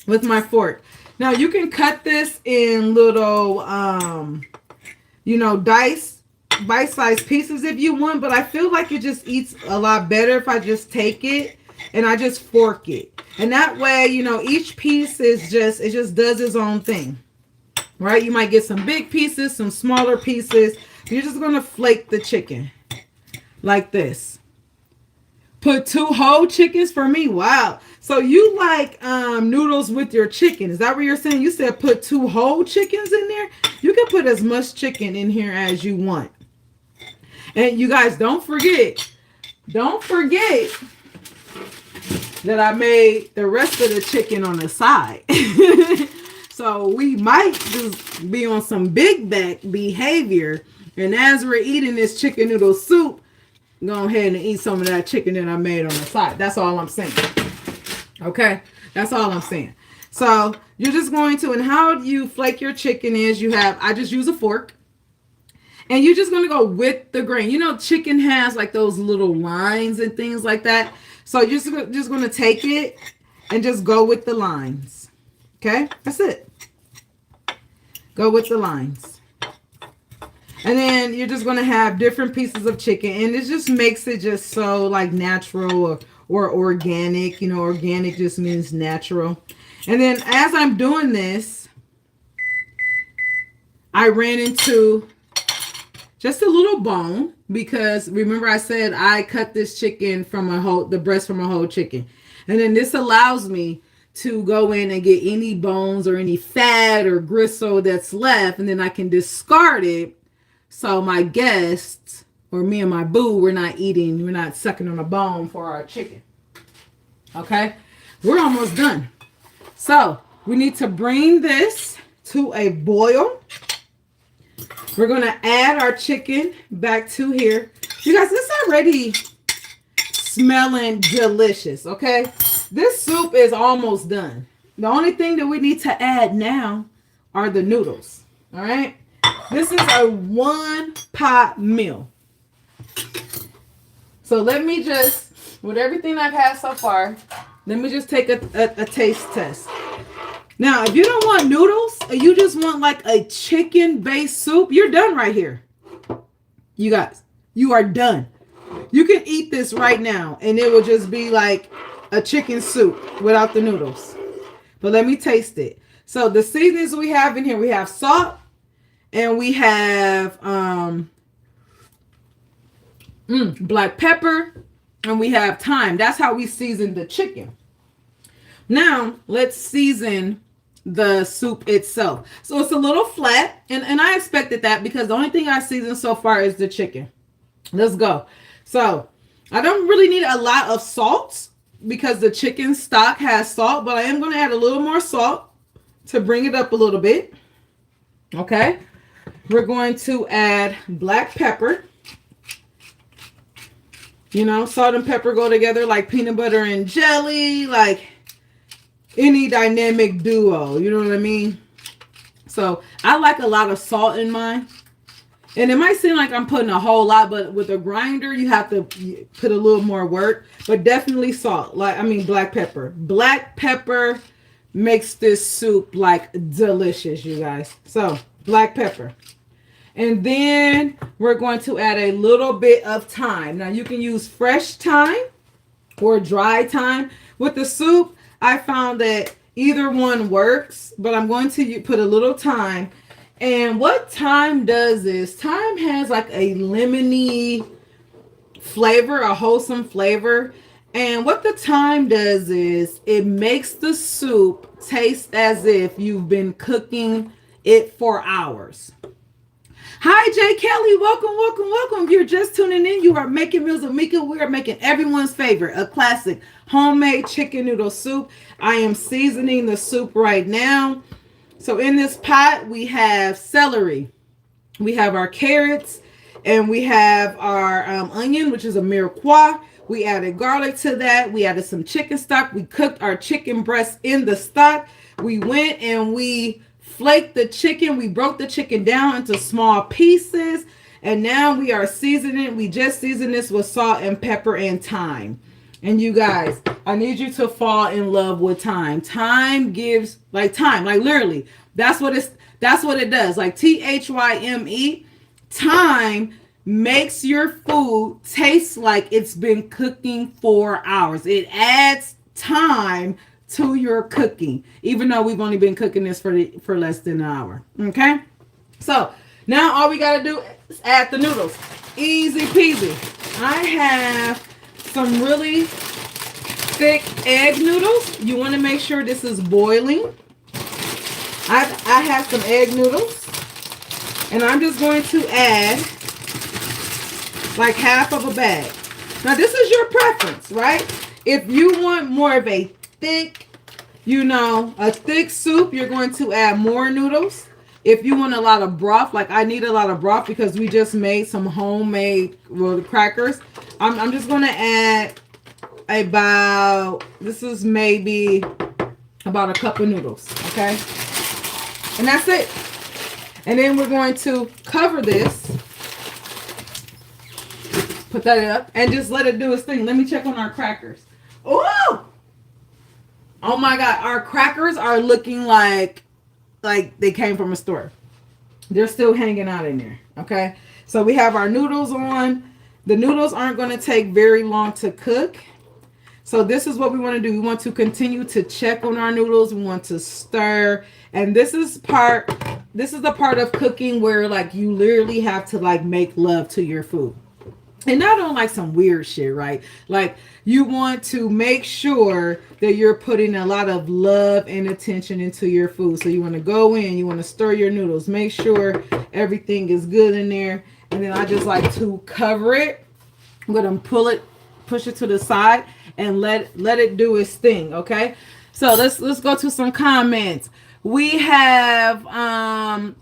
with my fork. Now you can cut this in little, bite-sized pieces if you want. But I feel like it just eats a lot better if I just take it and I just fork it. And that way, you know, each piece is it just does its own thing, right? You might get some big pieces, some smaller pieces. You're just going to flake the chicken like this. Put 2 whole chickens for me. Wow. So you like noodles with your chicken. Is that what you're saying? You said put 2 whole chickens in there. You can put as much chicken in here as you want. And you guys, don't forget that I made the rest of the chicken on the side. So we might just be on some big back behavior. And as we're eating this chicken noodle soup, go ahead and eat some of that chicken that I made on the side. That's all I'm saying. Okay? That's all I'm saying. So you're just going to, and how you flake your chicken is I just use a fork. And you're just going to go with the grain. You know, chicken has like those little lines and things like that. So you're just going to take it and just go with the lines. Okay? That's it. Go with the lines. And then you're just going to have different pieces of chicken. And it just makes it just so like natural or organic. You know, organic just means natural. And then as I'm doing this, I ran into just a little bone. Because remember I said I cut this chicken from the breast from a whole chicken. And then this allows me to go in and get any bones or any fat or gristle that's left. And then I can discard it. So my guests or me and my boo, we're not sucking on a bone for our chicken. Okay. We're almost done. So we need to bring this to a boil. We're going to add our chicken back to here. You guys, this already smelling delicious, okay? This soup is almost done. The only thing that we need to add now are the noodles, all right? This is a 1-pot meal. So let me just, with everything I've had so far, let me just take a taste test. Now, if you don't want noodles, or you just want like a chicken-based soup, you're done right here. You guys, you are done. You can eat this right now and it will just be like a chicken soup without the noodles. But let me taste it. So the seasonings we have in here, we have salt and we have black pepper and we have thyme. That's how we season the chicken. Now let's season the soup itself. So it's a little flat, and I expected that because the only thing I seasoned so far is the chicken. Let's go. So I don't really need a lot of salt because the chicken stock has salt, but I am going to add a little more salt to bring it up a little bit. Okay. We're going to add black pepper. You know, salt and pepper go together like peanut butter and jelly, like any dynamic duo. You know what I mean? So I like a lot of salt in mine. And it might seem like I'm putting a whole lot, but with a grinder, you have to put a little more work. But definitely salt. Black pepper. Black pepper makes this soup like delicious, you guys. So black pepper. And then we're going to add a little bit of thyme. Now you can use fresh thyme or dry thyme. With the soup, I found that either one works, but I'm going to put a little thyme. And what thyme does is thyme has like a lemony flavor, a wholesome flavor. And what the thyme does is it makes the soup taste as if you've been cooking it for hours. Hi, Jay Kelly. Welcome, welcome, welcome. If you're just tuning in, you are making meals with Mika. We are making everyone's favorite, a classic homemade chicken noodle soup. I am seasoning the soup right now. So in this pot, we have celery. We have our carrots, and we have our onion, which is a mirepoix. We added garlic to that. We added some chicken stock. We cooked our chicken breast in the stock. We went and we flaked the chicken. We broke the chicken down into small pieces. And now we are seasoning. We just seasoned this with salt and pepper and thyme. And you guys, I need you to fall in love with thyme. Thyme gives, like literally, that's what it does. Like THYME, thyme makes your food taste like it's been cooking for hours. It adds time to your cooking, even though we've only been cooking this for less than an hour. Okay, so now all we got to do is add the noodles. Easy peasy. I have some really thick egg noodles. You want to make sure this is boiling. I have some egg noodles, and I'm just going to add like half of a bag. Now this is your preference, right? If you want more of a thick, a thick soup, you're going to add more noodles. If you want a lot of broth, like I need a lot of broth because we just made some homemade crackers. I'm just going to add this is maybe about a cup of noodles, okay? And that's it. And then we're going to cover this, put that up, and just let it do its thing. Let me check on our crackers. Oh my God, our crackers are looking like they came from a store. They're still hanging out in there, okay? So we have our noodles on. The noodles aren't going to take very long to cook. So this is what we want to do. We want to continue to check on our noodles. We want to stir. And this is the part of cooking where like you literally have to like make love to your food. And not on like some weird shit, right? Like you want to make sure that you're putting a lot of love and attention into your food. So you want to go in, you want to stir your noodles, make sure everything is good in there. And then I just like to cover it. I'm going to push it to the side and let it do its thing, okay? So let's go to some comments. We have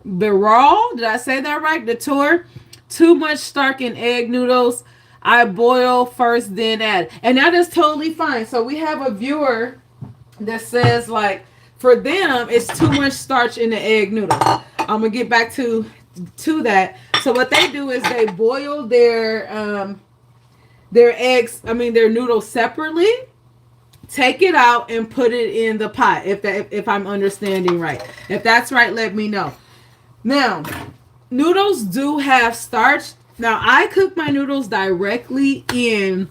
Beral, did I say that right? The tour. Too much starch in egg noodles. I boil first, then add. And that is totally fine. So we have a viewer that says like, for them, it's too much starch in the egg noodle. I'm going to get back to that. So what they do is they boil their noodles separately, take it out and put it in the pot. If I'm understanding right. If that's right, let me know. Now, noodles do have starch. Now I cook my noodles directly in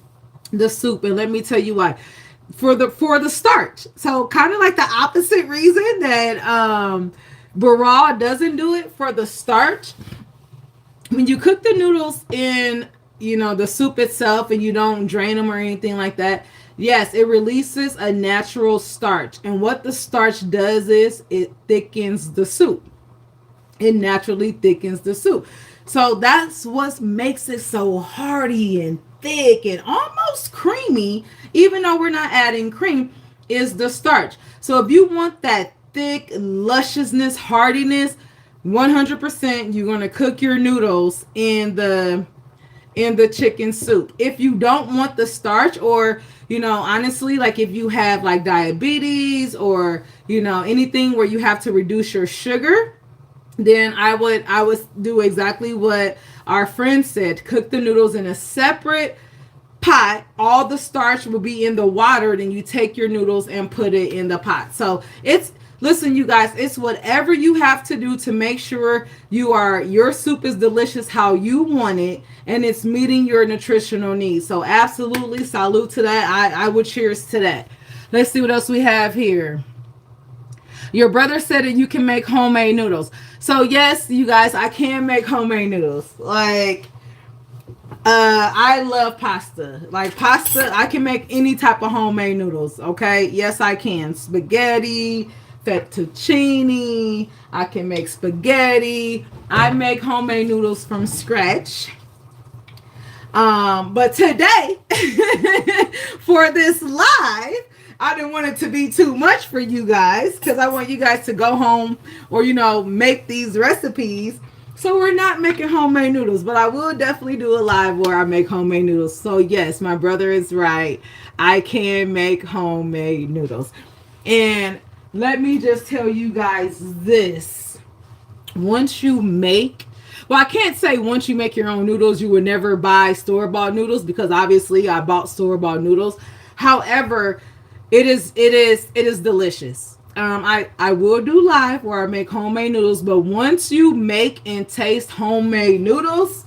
the soup, and let me tell you why. For the starch. So kind of like the opposite reason that Barra doesn't do it for the starch. When you cook the noodles in, the soup itself, and you don't drain them or anything like that, yes, it releases a natural starch. And what the starch does is it thickens the soup. It naturally thickens the soup. So that's what makes it so hearty and thick and almost creamy, even though we're not adding cream, is the starch. So if you want that thick, lusciousness, hardiness, 100% you're going to cook your noodles in the chicken soup. If you don't want the starch, or honestly, like if you have like diabetes, or anything where you have to reduce your sugar, then I would do exactly what our friend said. Cook the noodles in a separate pot. All the starch will be in the water. Then you take your noodles and put it in the pot. So listen, you guys, it's whatever you have to do to make sure your soup is delicious how you want it, and it's meeting your nutritional needs. So absolutely salute to that. I would cheers to that. Let's see what else we have here. Your brother said that you can make homemade noodles. So yes, you guys, I can make homemade noodles. Like, I love pasta. Like pasta, I can make any type of homemade noodles. Okay, yes, I can. Spaghetti, fettuccine. I can make spaghetti. I make homemade noodles from scratch. But today, for this live, I didn't want it to be too much for you guys, because I want you guys to go home or, make these recipes. So we're not making homemade noodles, but I will definitely do a live where I make homemade noodles. So yes, my brother is right. I can make homemade noodles. And let me just tell you guys this. I can't say once you make your own noodles, you would never buy store-bought noodles, because obviously I bought store-bought noodles. However, it is delicious. I will do live where I make homemade noodles, but once you make and taste homemade noodles,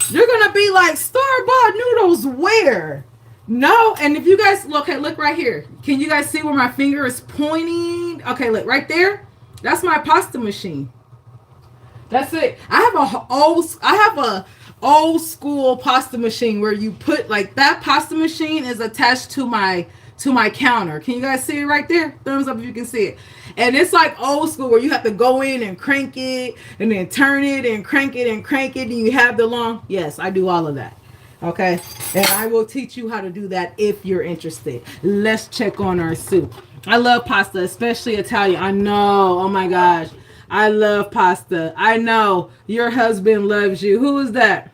you're gonna be like, store-bought noodles where? No. And if you guys look right here. Can you guys see where my finger is pointing? Okay, look right there. That's my pasta machine. That's it. I have a old school pasta machine where you put, like, that pasta machine is attached to my counter. Can you guys see it right there? Thumbs up if you can see it. And it's like old school where you have to go in and crank it and then turn it and crank it and you have the long. Yes, I do all of that. Okay. And I will teach you how to do that if you're interested. Let's check on our soup. I love pasta, especially Italian. I know. Oh my gosh. I love pasta. I know your husband loves you. Who is that?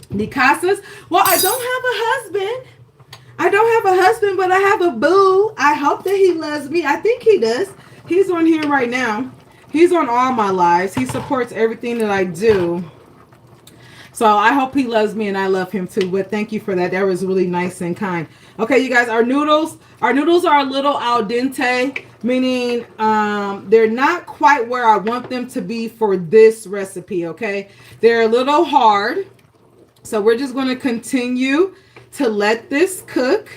Nicasas? Well, I don't have a husband. But I have a boo. I hope that he loves me. I think he does. He's on here right now. He's on all my lives. He supports everything that I do. So I hope he loves me and I love him too. But thank you for that. That was really nice and kind. Okay, you guys, our noodles are a little al dente, meaning they're not quite where I want them to be for this recipe, okay? They're a little hard. So we're just going to continue to let this cook.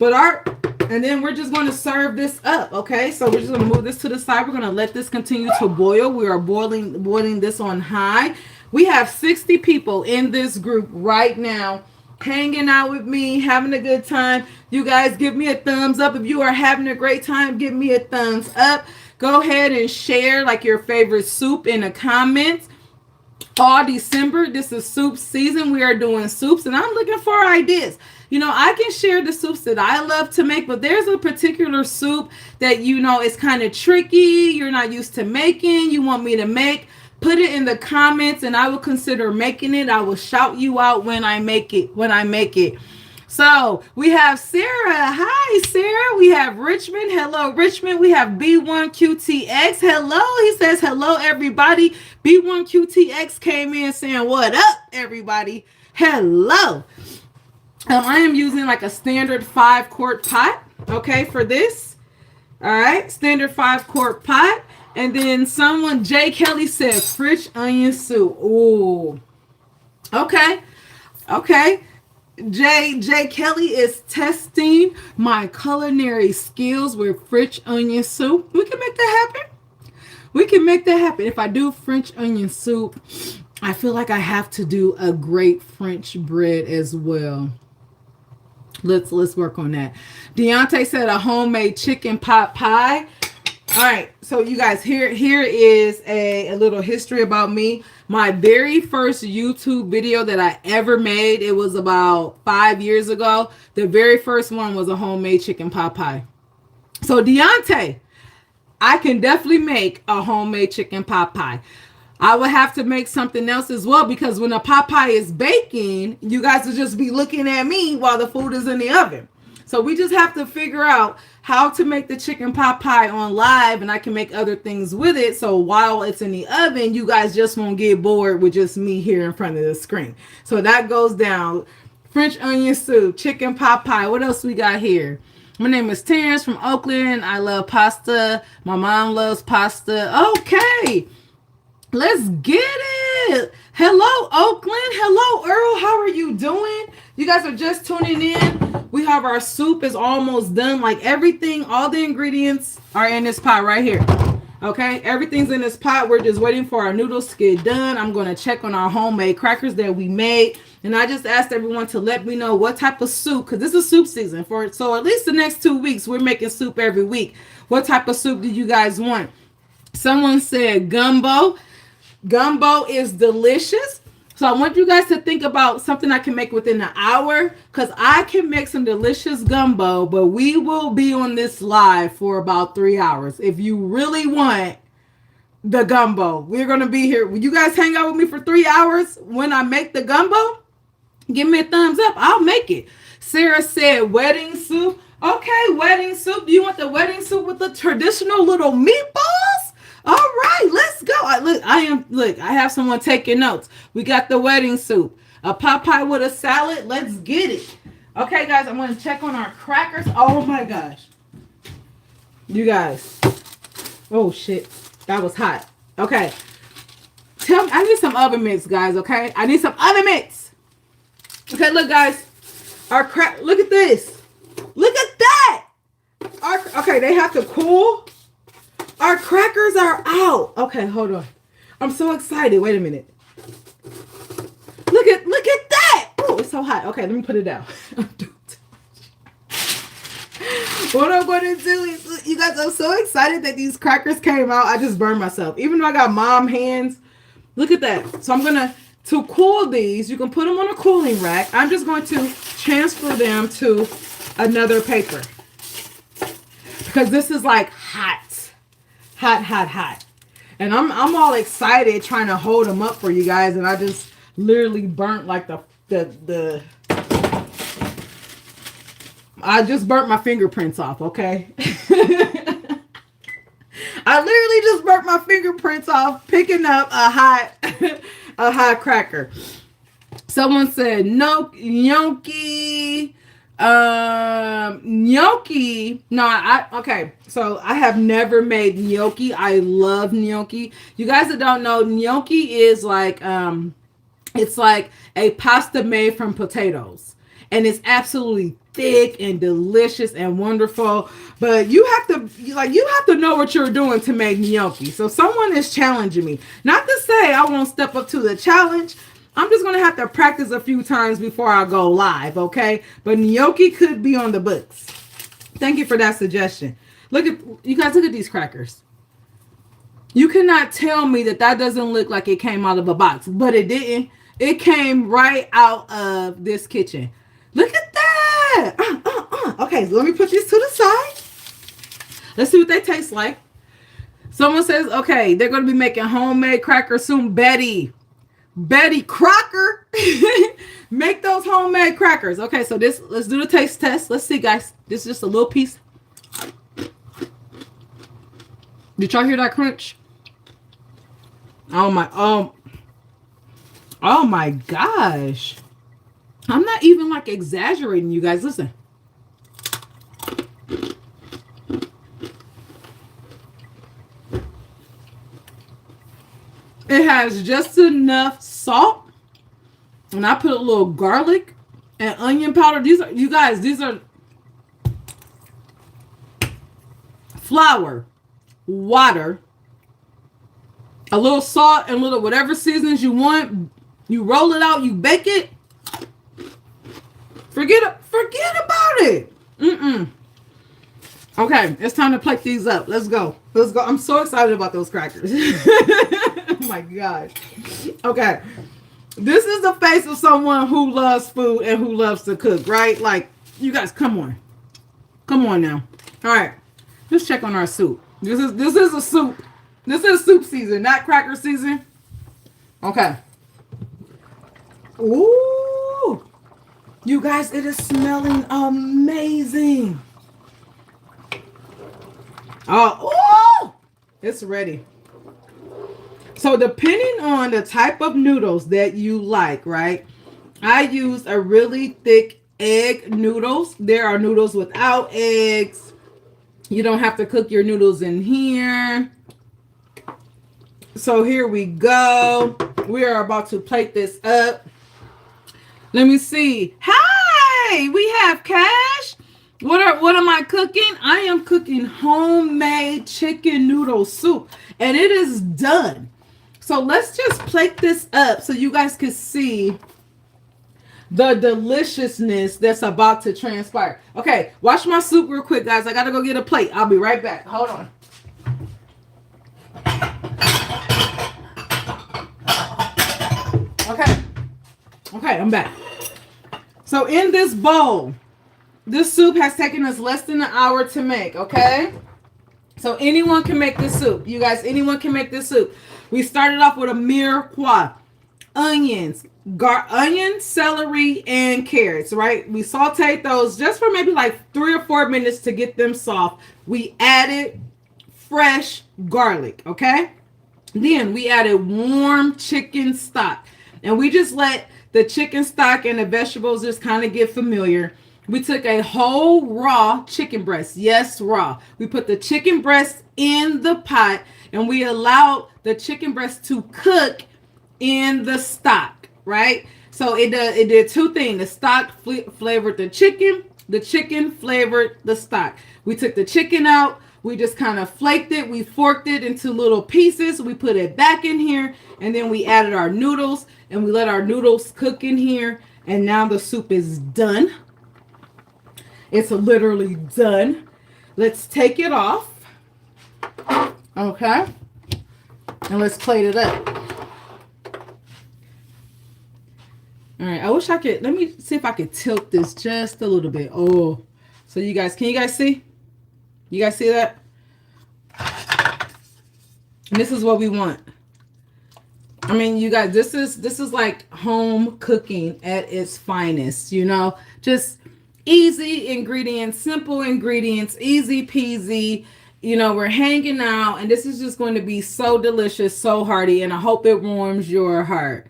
And then we're just going to serve this up, okay? So we're just going to move this to the side. We're going to let this continue to boil. We are boiling this on high. We have 60 people in this group right now, hanging out with me, having a good time. You guys give me a thumbs up. If you are having a great time, give me a thumbs up. Go ahead and share like your favorite soup in the comments. All December, this is soup season. We are doing soups, and I'm looking for ideas. I can share the soups that I love to make, but there's a particular soup that, is kind of tricky. You're not used to making. You want me to make. Put it in the comments, and I will consider making it. I will shout you out when I make it. So we have Sarah. Hi, Sarah. We have Richmond. Hello, Richmond. We have B1QTX. Hello. He says, hello, everybody. B1QTX came in saying, what up, everybody? Hello. I am using like a standard 5-quart pot, okay, for this. All right, standard 5-quart pot. And then Jay Kelly said, French onion soup. Ooh. Okay. Okay. J Kelly is testing my culinary skills with French onion soup. We can make that happen. We can make that happen. If I do French onion soup, I feel like I have to do a great French bread as well. Let's work on that. Deontay said a homemade chicken pot pie. All right, so you guys, here is a little history about me. My very first YouTube video that I ever made, it was about 5 years ago. The very first one was a homemade chicken pot pie. So Deontay, I can definitely make a homemade chicken pot pie. I would have to make something else as well because when a pot pie is baking, you guys will just be looking at me while the food is in the oven. So we just have to figure out how to make the chicken pot pie on live, and I can make other things with it. So while it's in the oven, you guys just won't get bored with just me here in front of the screen. So that goes down. French onion soup, chicken pot pie. What else we got here? My name is Terrence from Oakland. I love pasta. My mom loves pasta. Okay. Let's get it. Hello, Oakland. Hello, Earl. How are you doing? You guys are just tuning in. We have our soup is almost done. Like everything, all the ingredients are in this pot right here. Okay, everything's in this pot. We're just waiting for our noodles to get done. I'm going to check on our homemade crackers that we made. And I just asked everyone to let me know what type of soup, because this is soup season for it. So at least the next 2 weeks, we're making soup every week. What type of soup do you guys want? Someone said gumbo. Gumbo is delicious. So I want you guys to think about something I can make within an hour, because I can make some delicious gumbo, but we will be on this live for about 3 hours. If you really want the gumbo, we're going to be here. Will you guys hang out with me for 3 hours when I make the gumbo? Give me a thumbs up. I'll make it. Sarah said wedding soup. Okay, wedding soup. Do you want the wedding soup with the traditional little meatballs? All right, let's go. I have someone taking notes. We got the wedding soup, a pot pie with a salad. Let's get it. Okay, guys, I'm going to check on our crackers. Oh my gosh. You guys. Oh shit. That was hot. Okay. Tell me, I need some oven mitts, guys, okay? I need some oven mitts. Okay, look, guys. Look at this. Look at that. Okay, they have to cool. Our crackers are out. Okay, hold on. I'm so excited. Wait a minute. Look at that. Oh, it's so hot. Okay, let me put it down. What I'm going to do is, you guys, I'm so excited that these crackers came out. I just burned myself. Even though I got mom hands. Look at that. So I'm going to cool these, you can put them on a cooling rack. I'm just going to transfer them to another paper. Because this is like hot. Hot. And I'm all excited trying to hold them up for you guys, and I just literally burnt like the I just burnt my fingerprints off, okay? I literally just burnt my fingerprints off picking up a hot cracker. Someone said no gnocchi. Gnocchi. No, okay. So I have never made gnocchi. I love gnocchi. You guys that don't know, gnocchi is like it's like a pasta made from potatoes, and it's absolutely thick and delicious and wonderful. But you have to know what you're doing to make gnocchi. So someone is challenging me. Not to say I won't step up to the challenge. I'm just going to have to practice a few times before I go live, okay? But gnocchi could be on the books. Thank you for that suggestion. Look at these crackers. You cannot tell me that doesn't look like it came out of a box, but it didn't. It came right out of this kitchen. Look at that. Okay, so let me put this to the side. Let's see what they taste like. Someone says, okay, they're going to be making homemade crackers soon. Betty Crocker. Make those homemade crackers. Okay, so let's do the taste test. Let's see, guys. This is just a little piece. Did y'all hear that crunch? Oh my gosh. I'm not even like exaggerating, you guys. Listen. It has just enough salt And I put a little garlic and onion powder. These are, you guys, these are flour, water, a little salt, and a little whatever seasonings you want. You roll it out, you bake it. Forget about it. Okay, it's time to plate these up. Let's go. Let's go. I'm so excited about those crackers. Oh my God. Okay. This is the face of someone who loves food and who loves to cook, right? Like, you guys, come on. Come on now. All right. Let's check on our soup. This is a soup. This is soup season, not cracker season. Okay. Ooh. You guys, it is smelling amazing. Oh, it's ready. So depending on the type of noodles that you like, right? I use a really thick egg noodles. There are noodles without eggs. You don't have to cook your noodles in here. So here we go. We are about to plate this up. Let me see. Hi, we have Cash. What am I cooking? I am cooking homemade chicken noodle soup, and it is done. So let's just plate this up so you guys can see the deliciousness that's about to transpire. Okay, watch my soup real quick, guys. I gotta go get a plate. I'll be right back. Hold on. Okay, I'm back. So in this bowl, this soup has taken us less than an hour to make, okay? So anyone can make this soup. You guys, anyone can make this soup. We started off with a mirepoix, onions, celery, and carrots, right? We sauteed those just for maybe like 3 or 4 minutes to get them soft. We added fresh garlic, okay? Then we added warm chicken stock. And we just let the chicken stock and the vegetables just kind of get familiar. We took a whole raw chicken breast. Yes, raw. We put the chicken breast in the pot and we allowed the chicken breast to cook in the stock, right? So it did two things. The stock flavored the chicken flavored the stock. We took the chicken out. We just kind of flaked it. We forked it into little pieces. We put it back in here. And then we added our noodles. And we let our noodles cook in here. And now the soup is done. It's literally done. Let's take it off. Okay. And let's plate it up. All right. I wish I could. Let me see if I could tilt this just a little bit. Oh. So you guys, can you guys see? You guys see that? And this is what we want. I mean, you guys, this is like home cooking at its finest, you know? Just easy ingredients, simple ingredients, easy peasy. You know, we're hanging out, and this is just going to be so delicious, so hearty, and I hope it warms your heart.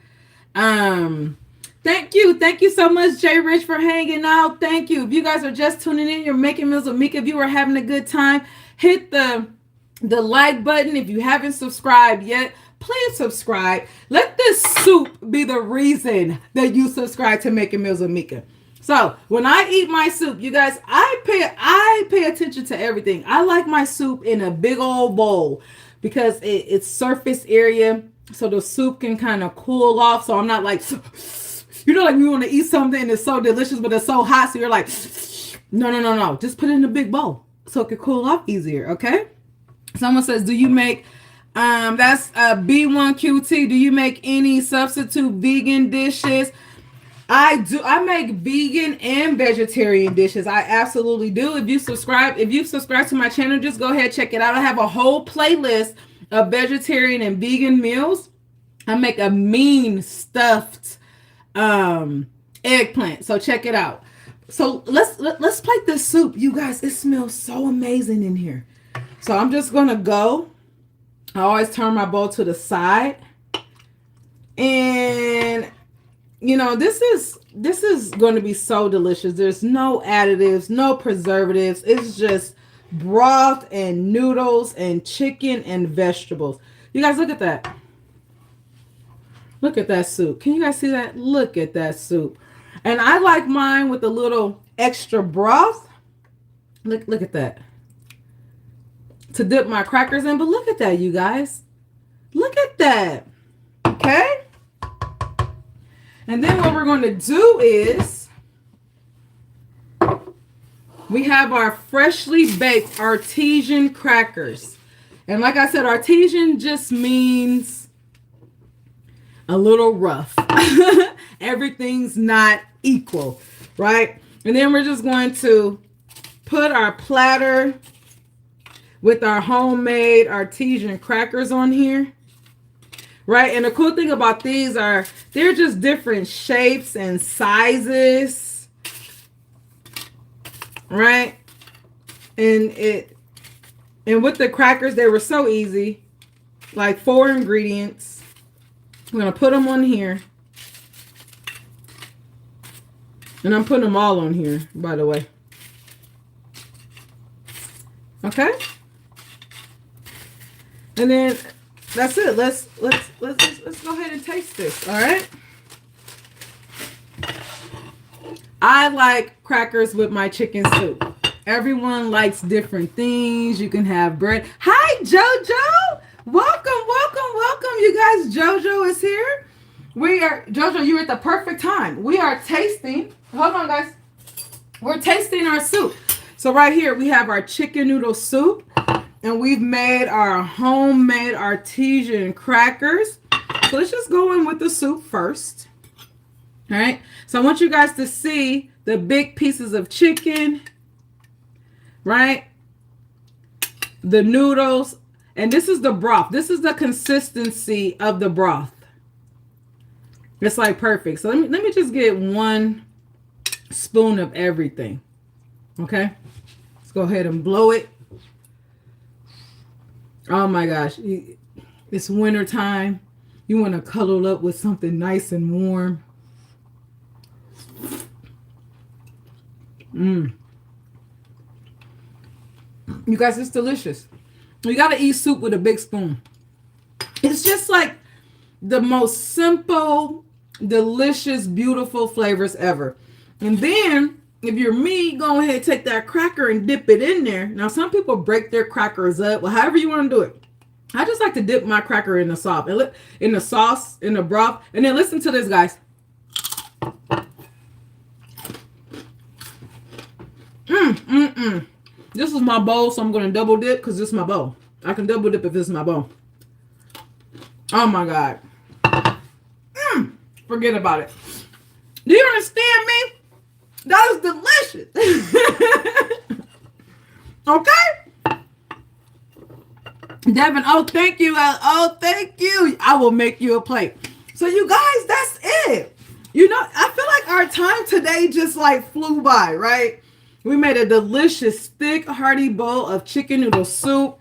Thank you so much, Jay Rich, for hanging out. Thank you. If you guys are just tuning in, you're making meals with Mika. If you are having a good time, hit the like button. If you haven't subscribed yet, please subscribe. Let this soup be the reason that you subscribe to Making Meals with Mika. So when I eat my soup, you guys, I pay attention to everything. I like my soup in a big old bowl because it's surface area, so the soup can kind of cool off. So I'm not like, you know, like you want to eat something and it's so delicious, but it's so hot. So you're like, no. Just put it in a big bowl so it can cool off easier. Okay. Someone says, do you make, that's B1QT. Do you make any substitute vegan dishes? I do. I make vegan and vegetarian dishes. I absolutely do. If you've subscribed to my channel, just go ahead, check it out. I have a whole playlist of vegetarian and vegan meals. I make a mean stuffed eggplant. So check it out. So let's plate this soup. You guys, it smells so amazing in here. So I'm just gonna go. I always turn my bowl to the side. And you know, this is going to be so delicious. There's no additives, no preservatives. It's just broth and noodles and chicken and vegetables. You guys, look at that. Look at that soup. Can you guys see that? Look at that soup. And I like mine with a little extra broth. Look at that. To dip my crackers in. But look at that, you guys. Look at that. Okay? And then what we're going to do is we have our freshly baked artesian crackers. And like I said, artesian just means a little rough. Everything's not equal, right? And then we're just going to put our platter with our homemade artesian crackers on here. Right? And the cool thing about these are they're just different shapes and sizes. Right? And with the crackers, they were so easy. Like 4 ingredients. I'm going to put them on here. And I'm putting them all on here, by the way. Okay? And then that's it. Let's go ahead and taste this. All right. I like crackers with my chicken soup. Everyone likes different things. You can have bread. Hi, JoJo. Welcome. You guys, JoJo is here. JoJo, you're at the perfect time. We are tasting. Hold on, guys. We're tasting our soup. So right here, we have our chicken noodle soup. And we've made our homemade artesian crackers. So let's just go in with the soup first. All right. So I want you guys to see the big pieces of chicken, right? The noodles. And this is the broth. This is the consistency of the broth. It's like perfect. So let me just get 1 spoon of everything. Okay. Let's go ahead and blow it. Oh my gosh, it's winter time. You want to cuddle up with something nice and warm. You guys, it's delicious. You got to eat soup with a big spoon. It's just like the most simple, delicious, beautiful flavors ever. And then if you're me, go ahead and take that cracker and dip it in there. Now, some people break their crackers up. Well, however you want to do it. I just like to dip my cracker in the sauce, in the broth. And then listen to this, guys. This is my bowl, so I'm going to double dip because this is my bowl. I can double dip if this is my bowl. Oh, my God. Forget about it. Do you understand me? That is delicious. Okay? Devin, oh, thank you. Oh, thank you. I will make you a plate. So, you guys, that's it. You know, I feel like our time today just like flew by, right? We made a delicious, thick, hearty bowl of chicken noodle soup.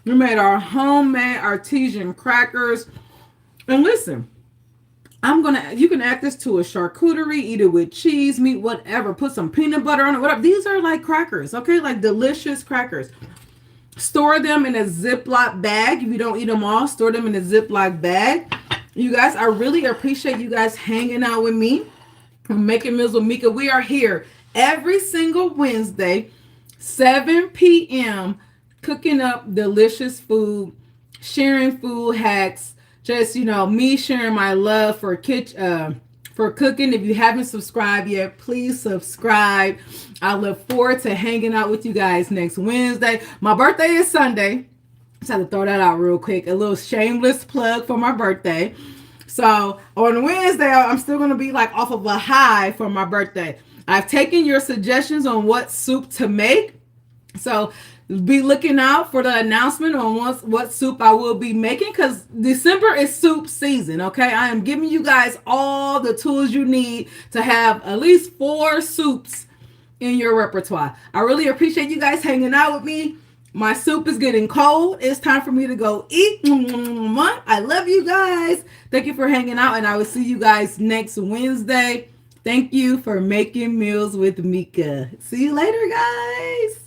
We made our homemade artesian crackers. And listen, you can add this to a charcuterie, eat it with cheese, meat, whatever. Put some peanut butter on it, whatever. These are like crackers, okay? Like delicious crackers. Store them in a Ziploc bag. If you don't eat them all, store them in a Ziploc bag. You guys, I really appreciate you guys hanging out with me. Making Meals with Mika. We are here every single Wednesday, 7 p.m., cooking up delicious food, sharing food hacks. Just, me sharing my love for cooking. If you haven't subscribed yet, please subscribe. I look forward to hanging out with you guys next Wednesday. My birthday is Sunday. Just had to throw that out real quick. A little shameless plug for my birthday. So on Wednesday, I'm still going to be like off of a high for my birthday. I've taken your suggestions on what soup to make. So be looking out for the announcement on what soup I will be making, because December is soup season, okay? I am giving you guys all the tools you need to have at least 4 soups in your repertoire. I really appreciate you guys hanging out with me. My soup is getting cold. It's time for me to go eat. I love you guys. Thank you for hanging out, and I will see you guys next Wednesday. Thank you for making meals with Mika. See you later, guys.